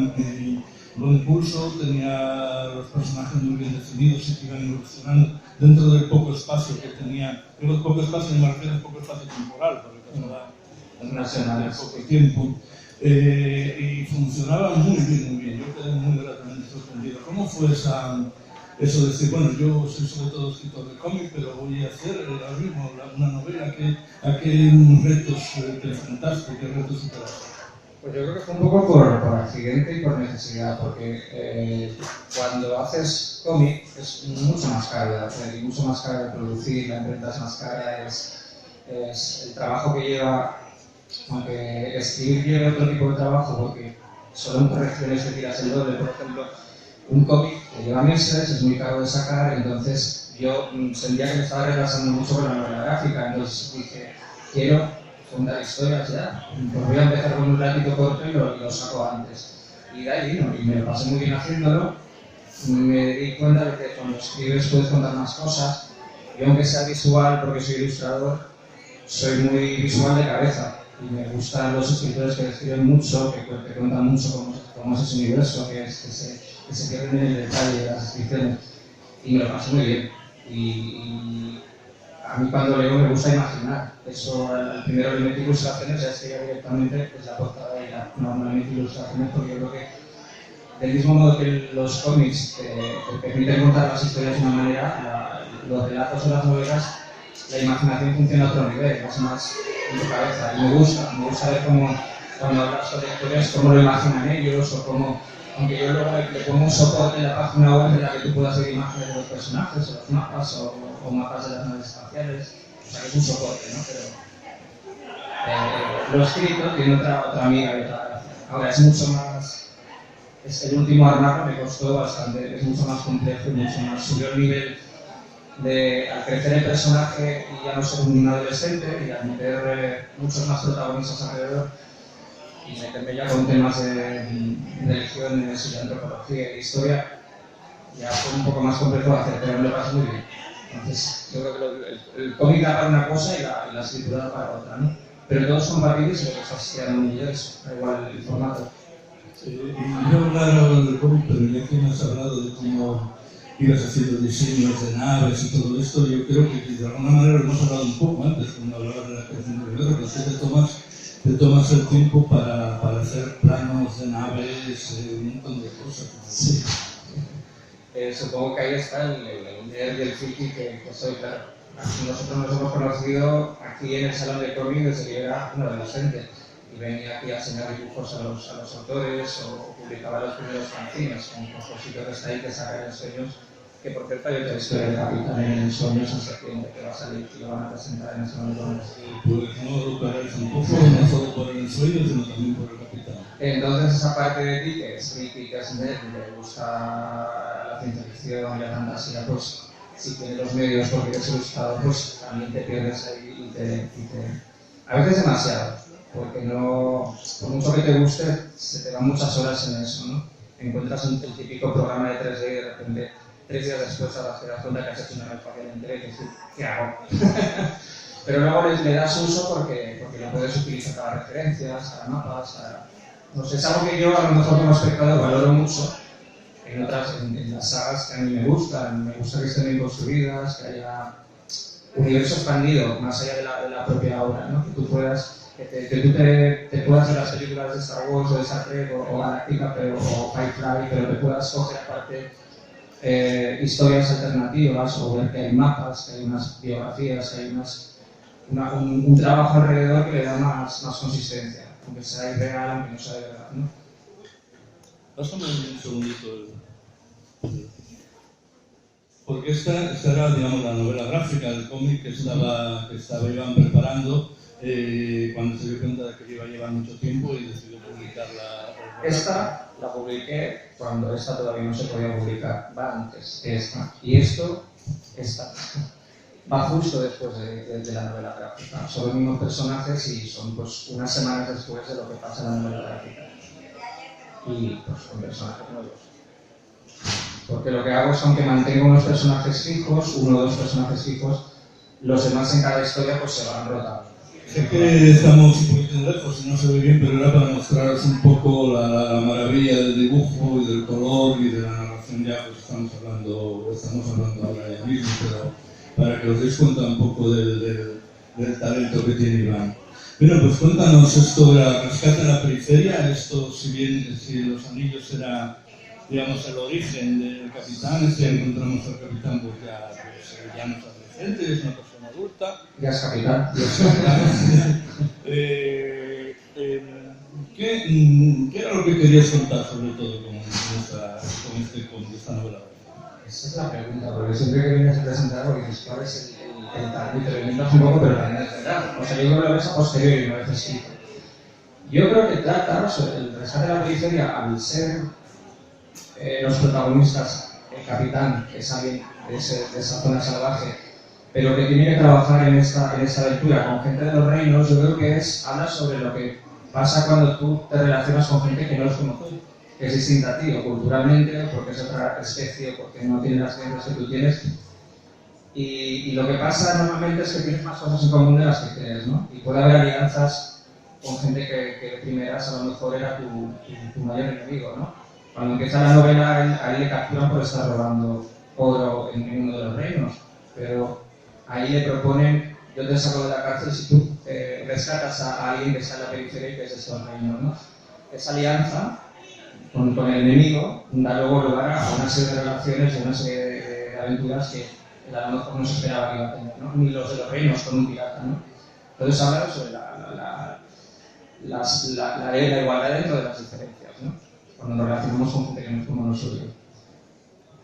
buen impulso, tenía los personajes muy bien definidos y que iban evolucionando dentro del poco espacio que tenía. Digo poco espacio, me refiero a poco espacio temporal, porque pasaba poco tiempo. Y funcionaba muy bien, yo quedé muy gratamente sorprendido. ¿Cómo fue eso de decir, bueno, yo soy sobre todo escritor de cómic, pero voy a hacer ahora mismo una novela? ¿A qué retos te enfrentaste? ¿Qué retos superaste? Pues yo creo que fue un poco por accidente y por necesidad, porque cuando haces cómic es mucho más caro de hacer y mucho más caro de producir, la imprenta es más cara, es el trabajo que lleva. Aunque escribir lleve otro tipo de trabajo, porque solo en correcciones te tiras el doble. Por ejemplo, un cómic que lleva meses, es muy caro de sacar, entonces yo sentía que me estaba retrasando mucho con la novela gráfica, entonces dije, quiero contar historias ya, pues voy a empezar con un ratito corto y lo saco antes. Y de ahí vino, y me lo pasé muy bien haciéndolo. Me di cuenta de que cuando escribes puedes contar más cosas. Yo, aunque sea visual, porque soy ilustrador, soy muy visual de cabeza. Y me gustan los escritores que describen mucho, que cuentan mucho cómo es ese universo, que se pierden en el detalle de las descripciones. Y me lo paso muy bien. Y a mí cuando leo me gusta imaginar. Eso, el primero le metí ilustraciones, ya escribía directamente pues, la portada y normalmente ilustraciones, porque yo creo que del mismo modo que los cómics te permiten contar las historias de una manera, los relatos o las novelas, la imaginación funciona a otro nivel, es más en tu cabeza. Y me gusta ver cómo, cuando hablas sobre historias, cómo lo imaginan ellos, o cómo, aunque yo luego le pongo un soporte en la página web en la que tú puedas ver imágenes de los personajes, o los mapas, o mapas de las naves espaciales, o sea que es un soporte, ¿no? Pero lo escrito tiene otra amiga y otra gracia. Ahora es mucho más, el último armarlo me costó bastante, es mucho más complejo y mucho más, subió el nivel al crecer el personaje y ya no ser un adolescente y al meter muchos más protagonistas alrededor y meterme ya con temas de religiones y de antropología y de historia, ya fue un poco más complejo de hacer, pero me lo pasé muy bien. Entonces, yo creo que el cómic da para una cosa y la escritura da para otra, ¿no? Pero todos son compatibles y lo que estás creando un universo, da igual el formato. Yo hablaba del cómic, pero ya que me has hablado de cómo ibas haciendo diseños de naves y todo esto, yo creo que de alguna manera lo hemos hablado un poco antes, cuando hablabas de la creación de libros, que te tomas el tiempo para hacer planos de naves, un montón de cosas. Sí. Supongo que ahí está el nerd y el friki que soy, claro. Nosotros nos hemos conocido aquí en el salón de cómic desde que yo era un adolescente y venía aquí a enseñar dibujos a los autores o publicaba los primeros fanzines con compositores ahí que sacan ensueños, que por cierto hay otra historia de Capitán en Ensueños en septiembre que va a salir y lo van a presentar en el salón de cómic. Pues no lo paráis un poco, no solo por el ensueño, sino también por el Capitán. Entonces esa parte de ti que es friki, que es nerd, que le gusta la ciencia ficción y la fantasía, pues si tienes los medios porque eres ilustrador, pues también te pierdes ahí y te a veces demasiado, porque no, por mucho que te guste, se te van muchas horas en eso, ¿no? Encuentras el típico programa de 3D y de repente 3 días después te das cuenta que has hecho una red facial entera y te dices, ¿qué hago? Pero luego le das uso porque lo puedes utilizar para referencias, para mapas, no sé, es algo que yo a lo mejor como espectador valoro mucho en las sagas que a mí me gusta que estén bien construidas, que haya universo expandido más allá de la propia obra, ¿no? Que tú puedas, te puedas ver las películas de Star Wars o de Star Trek o Galáctica o Firefly, pero te puedas coger aparte historias alternativas o ver que hay mapas, que hay unas biografías, que hay un trabajo alrededor que le da más consistencia, aunque sea irreal, aunque no sea de verdad, ¿no? Pásame un segundito. Porque esta era, digamos, la novela gráfica del cómic que estaba Iván preparando cuando se dio cuenta de que iba a llevar mucho tiempo y decidió publicarla. Esta la publiqué cuando esta todavía no se podía publicar, va antes de esta. Y esta va justo después de la novela gráfica. Son los mismos personajes y son pues unas semanas después de lo que pasa en la novela gráfica. Y pues con personajes nuevos. Porque lo que hago es, aunque mantengo unos personajes fijos, 1 o 2 personajes fijos, los demás en cada historia pues se van rotando. Sé que estamos un poquito lejos y no se ve bien, pero era para mostraros un poco la maravilla del dibujo y del color y de la narración. Ya pues estamos hablando ahora ya mismo, pero para que os deis cuenta un poco del talento que tiene Iván. Bueno, pues cuéntanos esto de la rescate a la periferia. Esto, si los anillos era, digamos, el origen del Capitán, ya encontramos al Capitán pues ya no es adolescente, es una persona adulta. Ya es Capitán. ¿Qué era lo que querías contar sobre todo con esta novela? Esa es la pregunta, porque siempre que vienes a presentar, porque dices, ¿cuál es el tal? Y te lo inventas un poco, pero también es verdad. O sea, yo creo que lo ves a posteriori una vez escrito. Yo creo que trata sobre el rescate de la periferia, al ser los protagonistas, el Capitán, que es alguien de esa zona salvaje, pero que tiene que trabajar en esta aventura con gente de los reinos. Yo creo que habla sobre lo que pasa cuando tú te relacionas con gente que no es como tú, que es distinta a ti, o culturalmente, o porque es otra especie, o porque no tiene las creencias que tú tienes. Y lo que pasa normalmente es que tienes más cosas en común de las que crees, ¿no? Y puede haber alianzas con gente que de primeras a lo mejor era tu mayor enemigo, ¿no? Cuando empieza la novela, a él le capturan por estar robando oro en uno de los reinos, pero ahí le proponen, yo te saco de la cárcel si tú rescatas a alguien que está en la periferia y que es de estos reinos, ¿no? Esa alianza con el enemigo da luego lugar a una serie de relaciones y una serie de aventuras que a lo mejor no se esperaba que iba a tener, ¿no? Ni los de los reinos con un pirata, ¿no? Entonces habla sobre la igualdad dentro de las diferencias, ¿no? Cuando nos relacionamos con gente que no es como nosotros.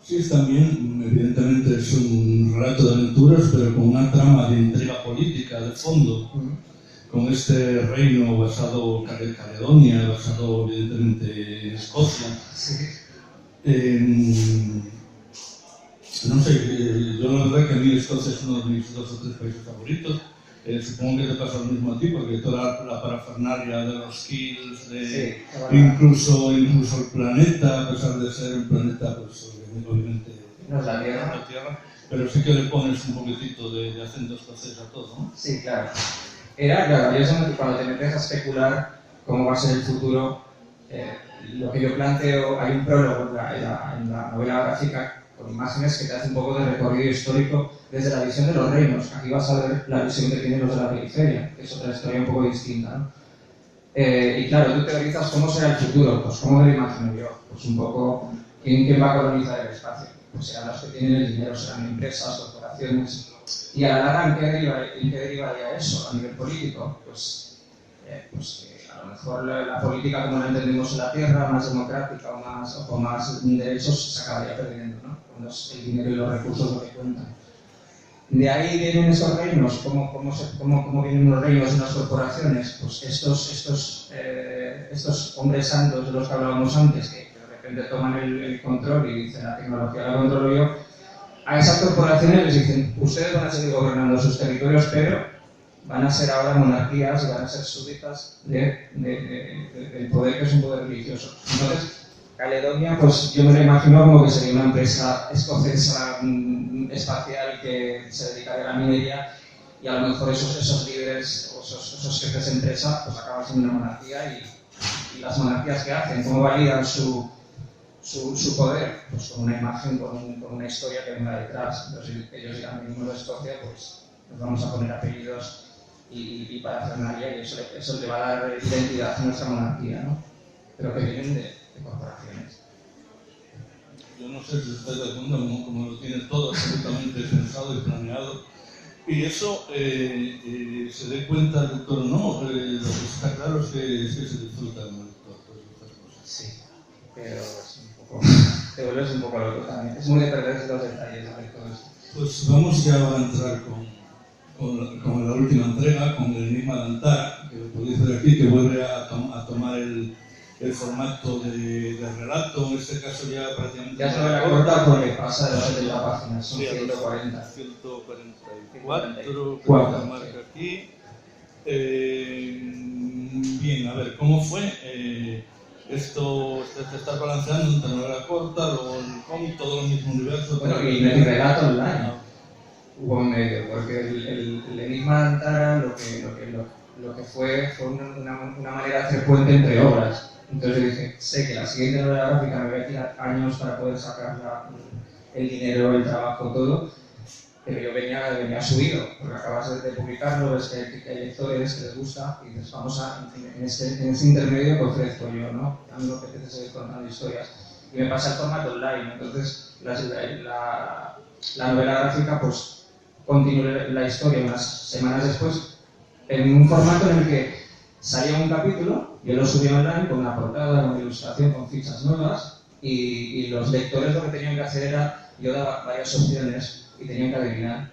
Sí, es también, evidentemente, es un relato de aventuras, pero con una trama de intriga política de fondo, con este reino basado en Caledonia, basado evidentemente en Escocia. Sí. No sé, Yo la verdad que a mí Escocia es uno de mis 2 o 3 países favoritos. Supongo que te pasa lo mismo a ti, porque toda la parafernalia de los kills, de incluso el planeta, a pesar de ser un planeta, pues obviamente no es la Tierra. La Tierra, pero sí que le pones un poquitito de acento escocés a todo, ¿no? Sí, claro. Era, claro, yo cuando te metes a especular cómo va a ser el futuro, lo que yo planteo, hay un prólogo en la novela gráfica con imágenes que te hace un poco de recorrido histórico desde la visión de los reinos. Aquí vas a ver la visión que tienen los de la periferia, que es otra historia un poco distinta, ¿no? Y claro, tú teorizas cómo será el futuro, pues cómo me lo imagino yo, pues un poco quién va a colonizar el espacio. Pues serán los que tienen el dinero, serán empresas, corporaciones. Y a la larga, ¿en qué derivaría eso a nivel político? Pues que a lo mejor la política como la entendemos en la Tierra, más democrática o con más derechos, se acabaría perdiendo, ¿no? Cuando es el dinero y los recursos lo que cuentan. De ahí vienen esos reinos. ¿Cómo vienen los reinos en las corporaciones? Pues estos hombres santos de los que hablábamos antes, que de repente toman el control y dicen la tecnología la controlo yo. A esas corporaciones les dicen, ustedes van a seguir gobernando sus territorios, pero van a ser ahora monarquías y van a ser súbditas del poder, que es un poder religioso. Entonces, Caledonia, pues yo me lo imagino como que sería una empresa escocesa espacial que se dedicaría a la minería, y a lo mejor esos líderes o esos jefes de empresa pues acaban siendo una monarquía. Y las monarquías, ¿qué hacen? ¿Cómo validan su poder? Pues con una imagen, con una historia que venga detrás. Entonces ellos dirán, venimos de Escocia, pues nos vamos a poner apellidos y parafernalia, y eso le va a dar identidad a nuestra monarquía, ¿no? Pero que vienen de corporaciones. Yo no sé si estáis de acuerdo, como lo tiene todo absolutamente pensado y planeado. Y eso se dé cuenta el lector o no, lo que está claro es que se disfruta el lector, pues estas cosas. Sí, pero es un poco, te vuelves un poco loco también. Es muy de perderse los detalles de todo esto. Pues vamos ya a entrar con la última entrega, con el Enigma de Antara, que lo podéis ver aquí, que vuelve a tomar el formato de relato, en este caso ya prácticamente... Ya se me la corta porque pasa de las 70 páginas, son 140. 144, que marca aquí. Bien, a ver, ¿cómo fue? Esto se está balanceando entre novela corta, luego el cómic, todo el mismo universo... Bueno, y el relato online hubo en medio, porque el Enigma de Antara lo que fue una manera de hacer puente entre obras. Entonces yo dije, sé que la siguiente novela gráfica me voy a tirar años para poder sacar el dinero, el trabajo, todo, pero yo venía subido, porque acabas de publicarlo, ves que hay lectores que les gusta, y dices, vamos a, en ese intermedio que ofrezco yo, ¿no? A mí me apetece seguir contando historias. Y me pasa el formato online, entonces la novela gráfica pues continúa la historia unas semanas después, en un formato en el que salía un capítulo, yo lo subía online con una portada, con una ilustración, con fichas nuevas, y los lectores lo que tenían que hacer era, yo daba varias opciones y tenían que adivinar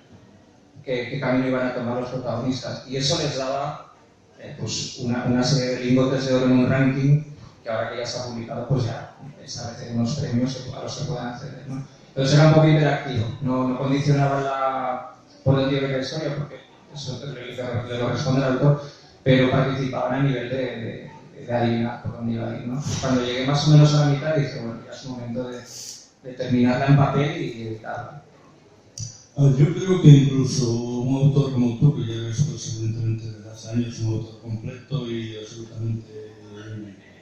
qué camino iban a tomar los protagonistas. Y eso les daba pues una serie de lingotes de oro en un ranking, que ahora que ya está publicado, pues ya establece unos premios a los que puedan acceder, ¿no? Entonces era un poco interactivo, no condicionaba por dónde iba la historia, porque eso le corresponde al autor, pero participaban a nivel de adivinar por dónde iba a ir, ¿no? Cuando llegué más o menos a la mitad dije, bueno, ya es momento de terminarla en papel y editarla. Yo creo que incluso un autor como tú, que ya eres pues, evidentemente desde hace años un autor completo y absolutamente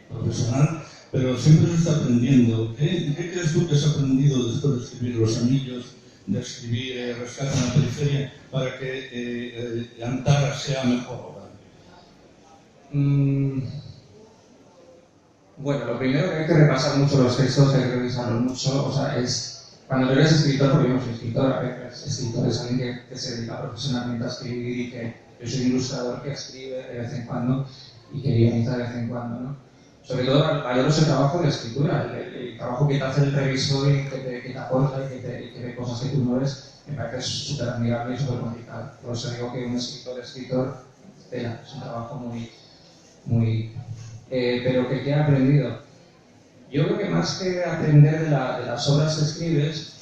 profesional, pero siempre se está aprendiendo. ¿Qué crees tú que has aprendido después de escribir Los Anillos, de escribir Rescate en la Periferia, para que Antara sea mejor? Bueno, lo primero que hay que repasar mucho los textos, hay que revisarlos mucho, o sea, es cuando tú eres escritor, porque yo no soy escritor, a veces escritor es alguien que se dedica profesionalmente a escribir, y que yo soy un ilustrador que escribe de vez en cuando y que guioniza de vez en cuando, ¿no? Sobre todo valoro ese trabajo de escritura, el trabajo que te hace el revisor y que te aporta y que ve cosas que tú no ves, me parece súper admirable y súper complicado. Por eso digo que un escritor, es un trabajo muy pero ¿qué he aprendido? Yo creo que más que aprender de las obras que escribes,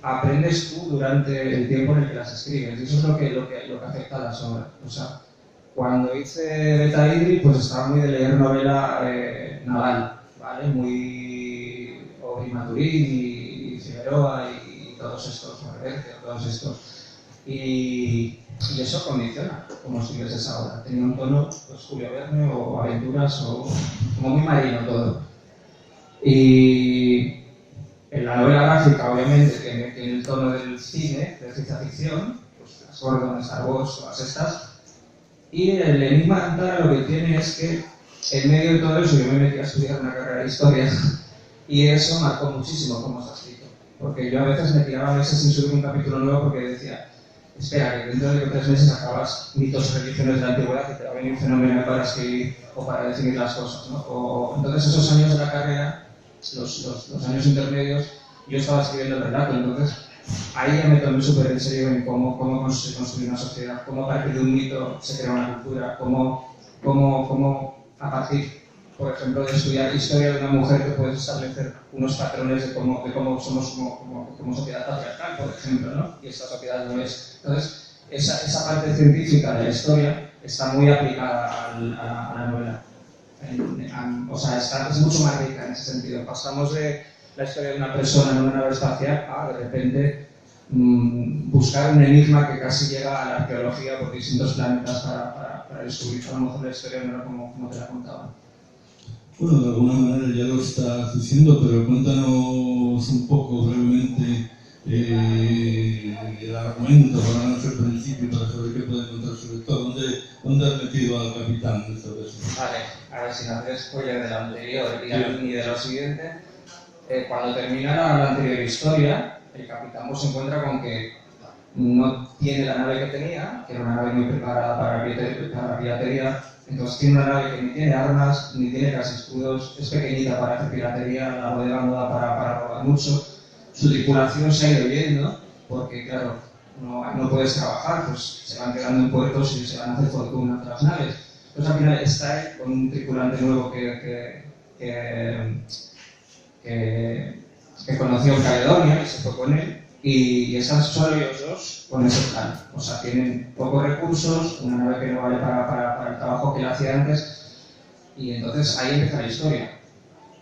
aprendes tú durante el tiempo en el que las escribes, y eso es lo que afecta a las obras. O sea, cuando hice Beta Idri, pues estaba muy de leer novela naval, ¿vale? Muy Aubry Maturín y Figueroa y todos estos, Reverte, todos estos. Y eso condiciona cómo escribes esa obra. Tenía un tono, pues Julio Verne o Aventuras, o como muy marino todo. Y en la novela gráfica, obviamente, que tiene el tono del cine, de ciencia ficción, pues las Gordon, Star Wars, todas estas. Y el Enigma de Antara lo que tiene es que, en medio de todo eso, yo me metí a estudiar una carrera de historia, y eso marcó muchísimo cómo está escrito. Porque yo a veces me tiraba meses sin subir un capítulo nuevo porque decía, espera, que dentro de 3 meses acabas mitos y religiones de la antigüedad, que te va a venir fenomenal para escribir o para definir las cosas, ¿no? Entonces esos años de la carrera, los años intermedios, yo estaba escribiendo el relato, entonces ahí ya me tomé súper en serio en cómo se construye una sociedad, cómo a partir de un mito se crea una cultura, cómo a partir, por ejemplo, de estudiar historia de una mujer, que puedes establecer unos patrones de cómo somos como sociedad patriarcal, por ejemplo, ¿no? Y esta sociedad lo es. Entonces, esa parte científica de la historia está muy aplicada a la novela. O sea, es mucho más rica en ese sentido. Pasamos de la historia de una persona en una nave espacial a, de repente, buscar un enigma que casi llega a la arqueología por distintos planetas para descubrir a lo mejor la historia no era como te la contaban. Bueno, de alguna manera ya lo estás diciendo, pero cuéntanos un poco brevemente el argumento para no ser principio, para saber qué puede contar sobre todo. ¿Dónde has metido al capitán en esta versión? Vale, a ver, sin hacer spoiler del anterior ni de lo siguiente, cuando termina la anterior historia, el capitán se encuentra con que no tiene la nave que tenía, que era una nave muy preparada para piratería. Entonces tiene una nave que ni tiene armas, ni tiene casi escudos, es pequeñita para hacer piratería, la bodega no da para robar mucho. Su tripulación se ha ido yendo, porque claro, no puedes trabajar, pues se van quedando en puertos y se van a hacer fortuna otras naves. Entonces al final está él con un tripulante nuevo que conoció en Caledonia y se fue con él. Y están solo ellos dos con ese plan. O sea, tienen pocos recursos, una nave que no vale para el trabajo que él hacía antes, y entonces ahí empieza la historia.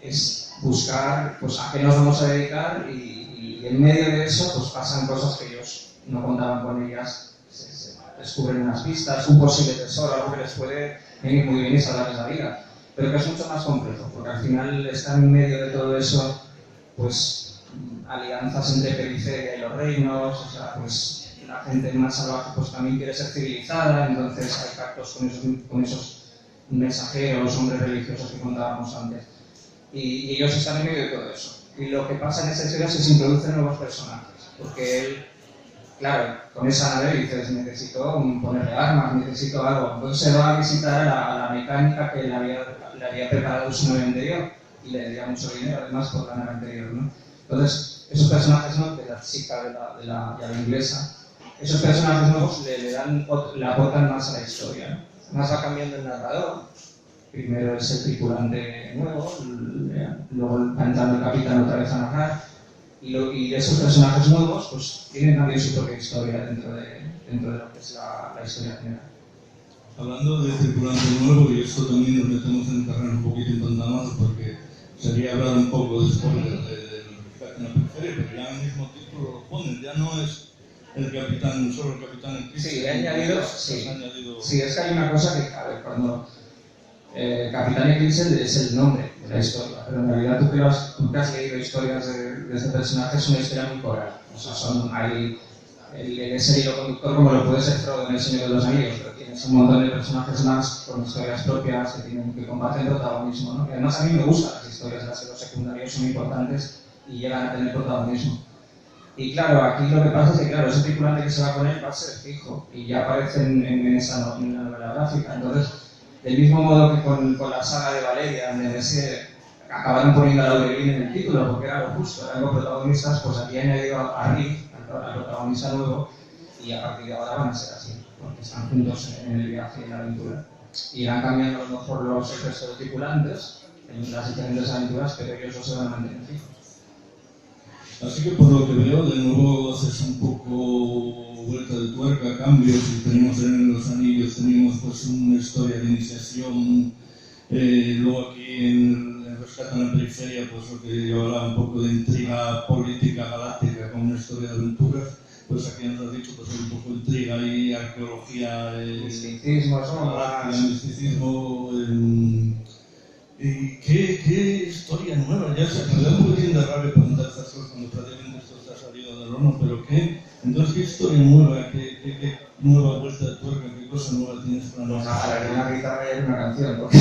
Es buscar, pues, a qué nos vamos a dedicar, y en medio de eso, pues, pasan cosas que ellos no contaban con ellas, se descubren unas pistas, un posible tesoro, algo que les puede venir muy bien y salvarles la vida, pero que es mucho más complejo, porque al final están en medio de todo eso, pues, alianzas entre periferia y los reinos, o sea, pues la gente más salvaje pues también quiere ser civilizada, entonces hay pactos con esos mensajeros, hombres religiosos que contábamos antes. Y ellos están en medio de todo eso. Y lo que pasa en esta historia es que se introducen nuevos personajes, porque él, claro, con esa nave dices, necesito ponerle armas, necesito algo, entonces se va a visitar a la mecánica que le había preparado su nave anterior, y le daría mucho dinero además por la nave anterior, ¿no? Entonces, esos personajes nuevos, de la chica de la inglesa, esos personajes nuevos le aportan más a la historia, ¿no? Más va cambiando el narrador. Primero es el tripulante nuevo, luego va entrando el capitán otra vez a narrar, y esos personajes nuevos pues tienen también su propia historia dentro de lo que es la historia general. Hablando de tripulante nuevo, y esto también nos metemos en terreno un poquito intentamos, porque sería hablar un poco de spoiler de en la periferia, pero ya en el mismo título lo ponen, ya no es el capitán, solo el capitán en crisis. Sí, he añadido, sí, es que hay una cosa que, a ver, cuando Capitán Eclipse es el nombre de la historia, pero en realidad tú que has leído historias de este personaje, es una historia muy coral, o sea, hay ese hilo conductor como lo puede ser Frodo en El Señor de los Anillos, pero tienes un montón de personajes más con historias propias que comparten protagonismo, ¿no? Y además a mí me gustan las historias en las que los secundarios son importantes y llegan a tener protagonismo. Y claro, aquí lo que pasa es que, claro, ese tripulante que se va con él va a ser fijo y ya aparece en la novela gráfica. Entonces, del mismo modo que con la saga de Valeria, acabaron poniendo a Laurelin en el título porque era lo justo, eran los protagonistas, pues aquí han añadido a Rick, al protagonista nuevo, y a partir de ahora van a ser así, porque están juntos en el viaje y en la aventura. Irán cambiando a lo mejor el resto de tripulantes en las diferentes aventuras, pero ellos no se van a mantener fijos. Así que por lo que veo, de nuevo haces un poco vuelta de tuerca, cambios, y tenemos en Los Anillos, teníamos pues una historia de iniciación, luego aquí en Rescate en la Periferia, pues lo que yo hablaba un poco de intriga política galáctica con una historia de aventuras, pues aquí nos has dicho pues un poco de intriga y arqueología, misticismo, misticismo. ¿Y qué historia nueva? Ya sé, me da un poquitín de rabia preguntar estas cosas cuando prácticamente esto está salido del horno, pero entonces, ¿qué historia nueva? ¿Qué nueva vuelta de tuerca? ¿Qué cosa nueva tienes para nosotros? A la una guitarra y una canción, porque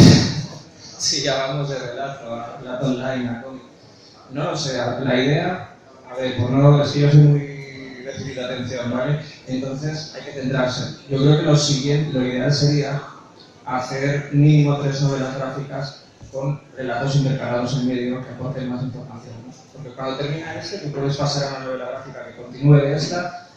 si ya vamos de relato online a cómic. No lo sé, la idea, a ver, por no decir, yo soy muy déficit de atención, ¿vale? Entonces hay que centrarse. Yo creo que lo ideal sería hacer mínimo 3 novelas gráficas con relatos intercalados en medio que aporten más información, ¿no? Porque cuando termina tú puedes pasar a una novela gráfica que continúe de esta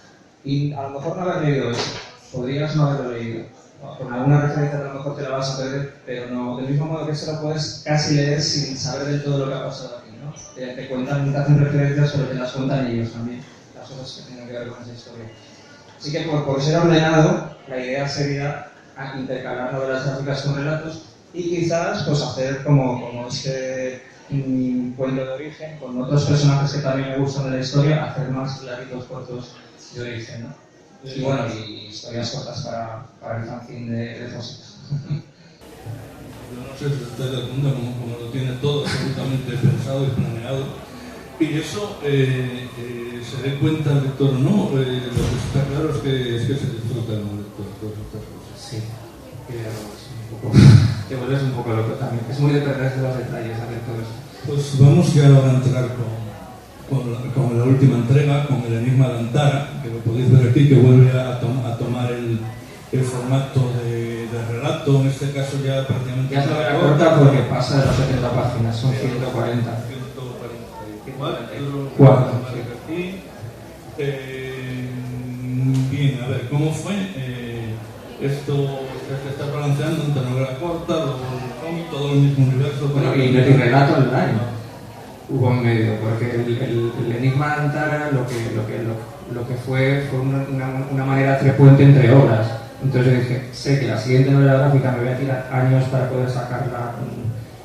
y a lo mejor no haber leído eso, podrías no haberlo leído, ¿no? Con alguna referencia a lo mejor te la vas a perder, pero no, del mismo modo que se lo puedes casi leer sin saber del todo lo que ha pasado aquí, ¿no? Te cuentan, te hacen referencias, pero te las cuentan ellos también, las cosas que tienen que ver con esa historia. Así que por ser ordenado, la idea sería intercalar novelas gráficas con relatos y quizás pues hacer como este cuento de origen con otros personajes que también me gustan de la historia, hacer más relatitos cortos de origen, ¿no? Y bueno, y historias cortas para el fanzine de Fósiles. Yo no sé si estoy de acuerdo como lo tiene todo absolutamente pensado y planeado. Y eso se dé cuenta el lector o no, lo que está claro es que se disfruta el lector todas estas cosas. Sí, te vuelves un poco loco también. Es muy de perderse los detalles hacer todo eso. Pues vamos ya ahora a entrar con la última entrega, con el Enigma de Antara, que lo podéis ver aquí, que vuelve a tomar el formato de relato, en este caso ya prácticamente... Ya se lo corta porque pasa de las 70 páginas, son 140. 144. Aquí. Bien, a ver, ¿cómo fue? Esto se está balanceando entre novela corta, todo el mismo universo. Bueno, y relato online hubo en medio, porque el Enigma de Antara lo que fue una manera de hacer puente entre obras. Entonces yo dije, sé que la siguiente novela gráfica me voy a tirar años para poder sacarla,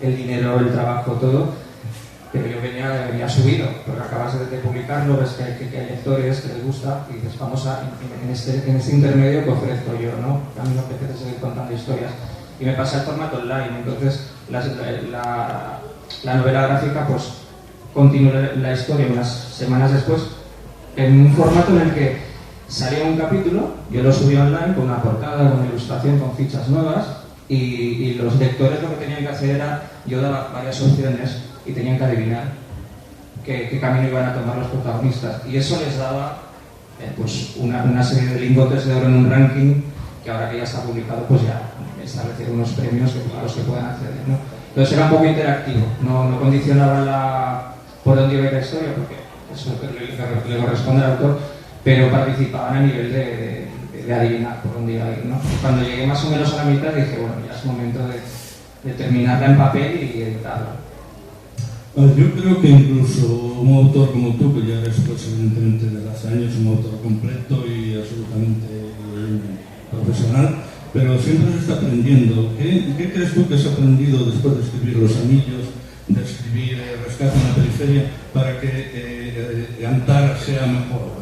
el dinero, el trabajo, todo, pero yo venía subido, porque acabas de publicarlo, ves que hay lectores que les gusta y dices, vamos en este intermedio que ofrezco yo, ¿no? A mí me apetece seguir contando historias. Y me pasé al formato online, entonces la novela gráfica pues continuó la historia unas semanas después en un formato en el que salía un capítulo, yo lo subí online con una portada, con una ilustración, con fichas nuevas y los lectores lo que tenían que hacer era, yo daba varias opciones y tenían que adivinar qué camino iban a tomar los protagonistas y eso les daba pues una serie de lingotes de oro en un ranking que ahora que ya está publicado pues ya establecieron unos premios a los que puedan acceder, ¿no? Entonces era un poco interactivo, no condicionaba por dónde iba a ir la historia porque eso le corresponde al autor, pero participaban a nivel de adivinar por dónde iba a ir, ¿no? Cuando llegué más o menos a la mitad dije, bueno, ya es momento de terminarla en papel y editarla. Yo creo que incluso un autor como tú, que ya eres pues, evidentemente de hace años un autor completo y absolutamente profesional, pero siempre se está aprendiendo. ¿Qué crees tú que has aprendido después de escribir Los Anillos, de escribir Rescate en la Periferia, para que Antara sea mejor?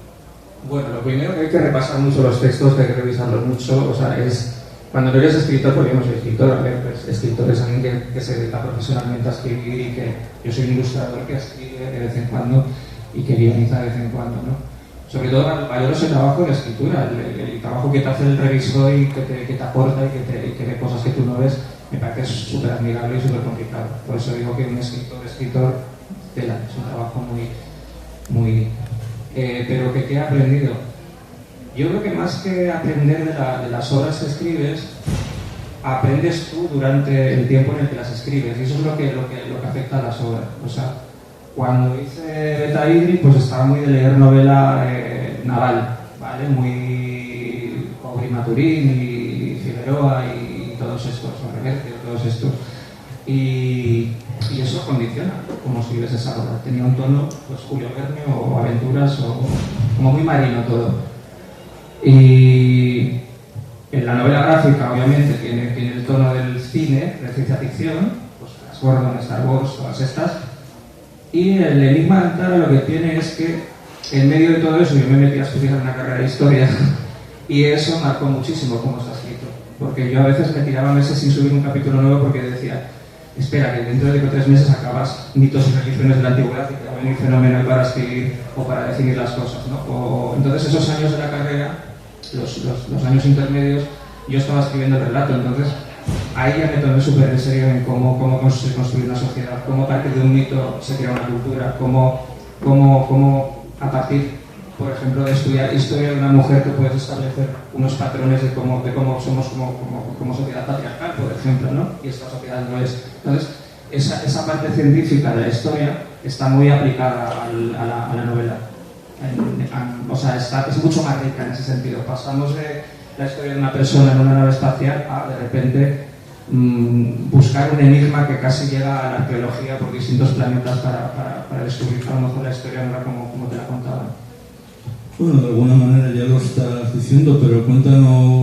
Bueno, lo primero que hay que repasar mucho los textos, hay que revisarlos mucho, o sea, es... Cuando no eres escritor, porque yo no soy escritor, a ver, pues, escritor es alguien que se dedica profesionalmente a escribir y que yo soy un ilustrador que escribe de vez en cuando y que guioniza de vez en cuando, ¿no? Sobre todo valoro ese trabajo de la escritura, el trabajo que te hace el revisor y que te aporta y que ve cosas que tú no ves, me parece súper admirable y súper complicado. Por eso digo que un escritor, es un trabajo muy pero ¿qué he aprendido? Yo creo que más que aprender de las obras que escribes, aprendes tú durante el tiempo en el que las escribes, y eso es lo que afecta a las obras. O sea, cuando hice Beta Idri, pues estaba muy de leer novela naval, ¿vale? Muy Aubry Maturín y Figueroa y todos estos, Reverter, todos estos. Y y eso condiciona cómo escribes esa obra. Tenía un tono, pues Julio Verne o aventuras, o como muy marino todo. Y en la novela gráfica, obviamente, tiene el tono del cine, de ciencia ficción, pues Flash Gordon, Star Wars, todas estas. Y el enigma de Antara lo que tiene es que, en medio de todo eso, yo me metí a estudiar una carrera de historia y eso marcó muchísimo cómo está escrito. Porque yo a veces me tiraba meses sin subir un capítulo nuevo porque decía, espera, que dentro de 3 meses acabas mitos y religiones de la antigüedad y te va a venir fenomenal para escribir o para definir las cosas, ¿no? Entonces esos años de la carrera, los años intermedios, yo estaba escribiendo el relato, entonces ahí ya me tomé súper en serio en cómo se construye una sociedad, cómo a partir de un mito se crea una cultura, cómo a partir, por ejemplo, de estudiar historia de una mujer, que puedes establecer unos patrones de cómo somos como sociedad patriarcal, por ejemplo, ¿no? Y esta sociedad no es. Entonces, esa parte científica de la historia está muy aplicada a la novela. O sea, es mucho más rica en ese sentido. Pasamos de la historia de una persona en una nave espacial a, de repente, buscar un enigma que casi llega a la arqueología por distintos planetas para descubrir a lo mejor la historia no era como te la contaban. Bueno, de alguna manera ya lo estás diciendo, pero cuéntanos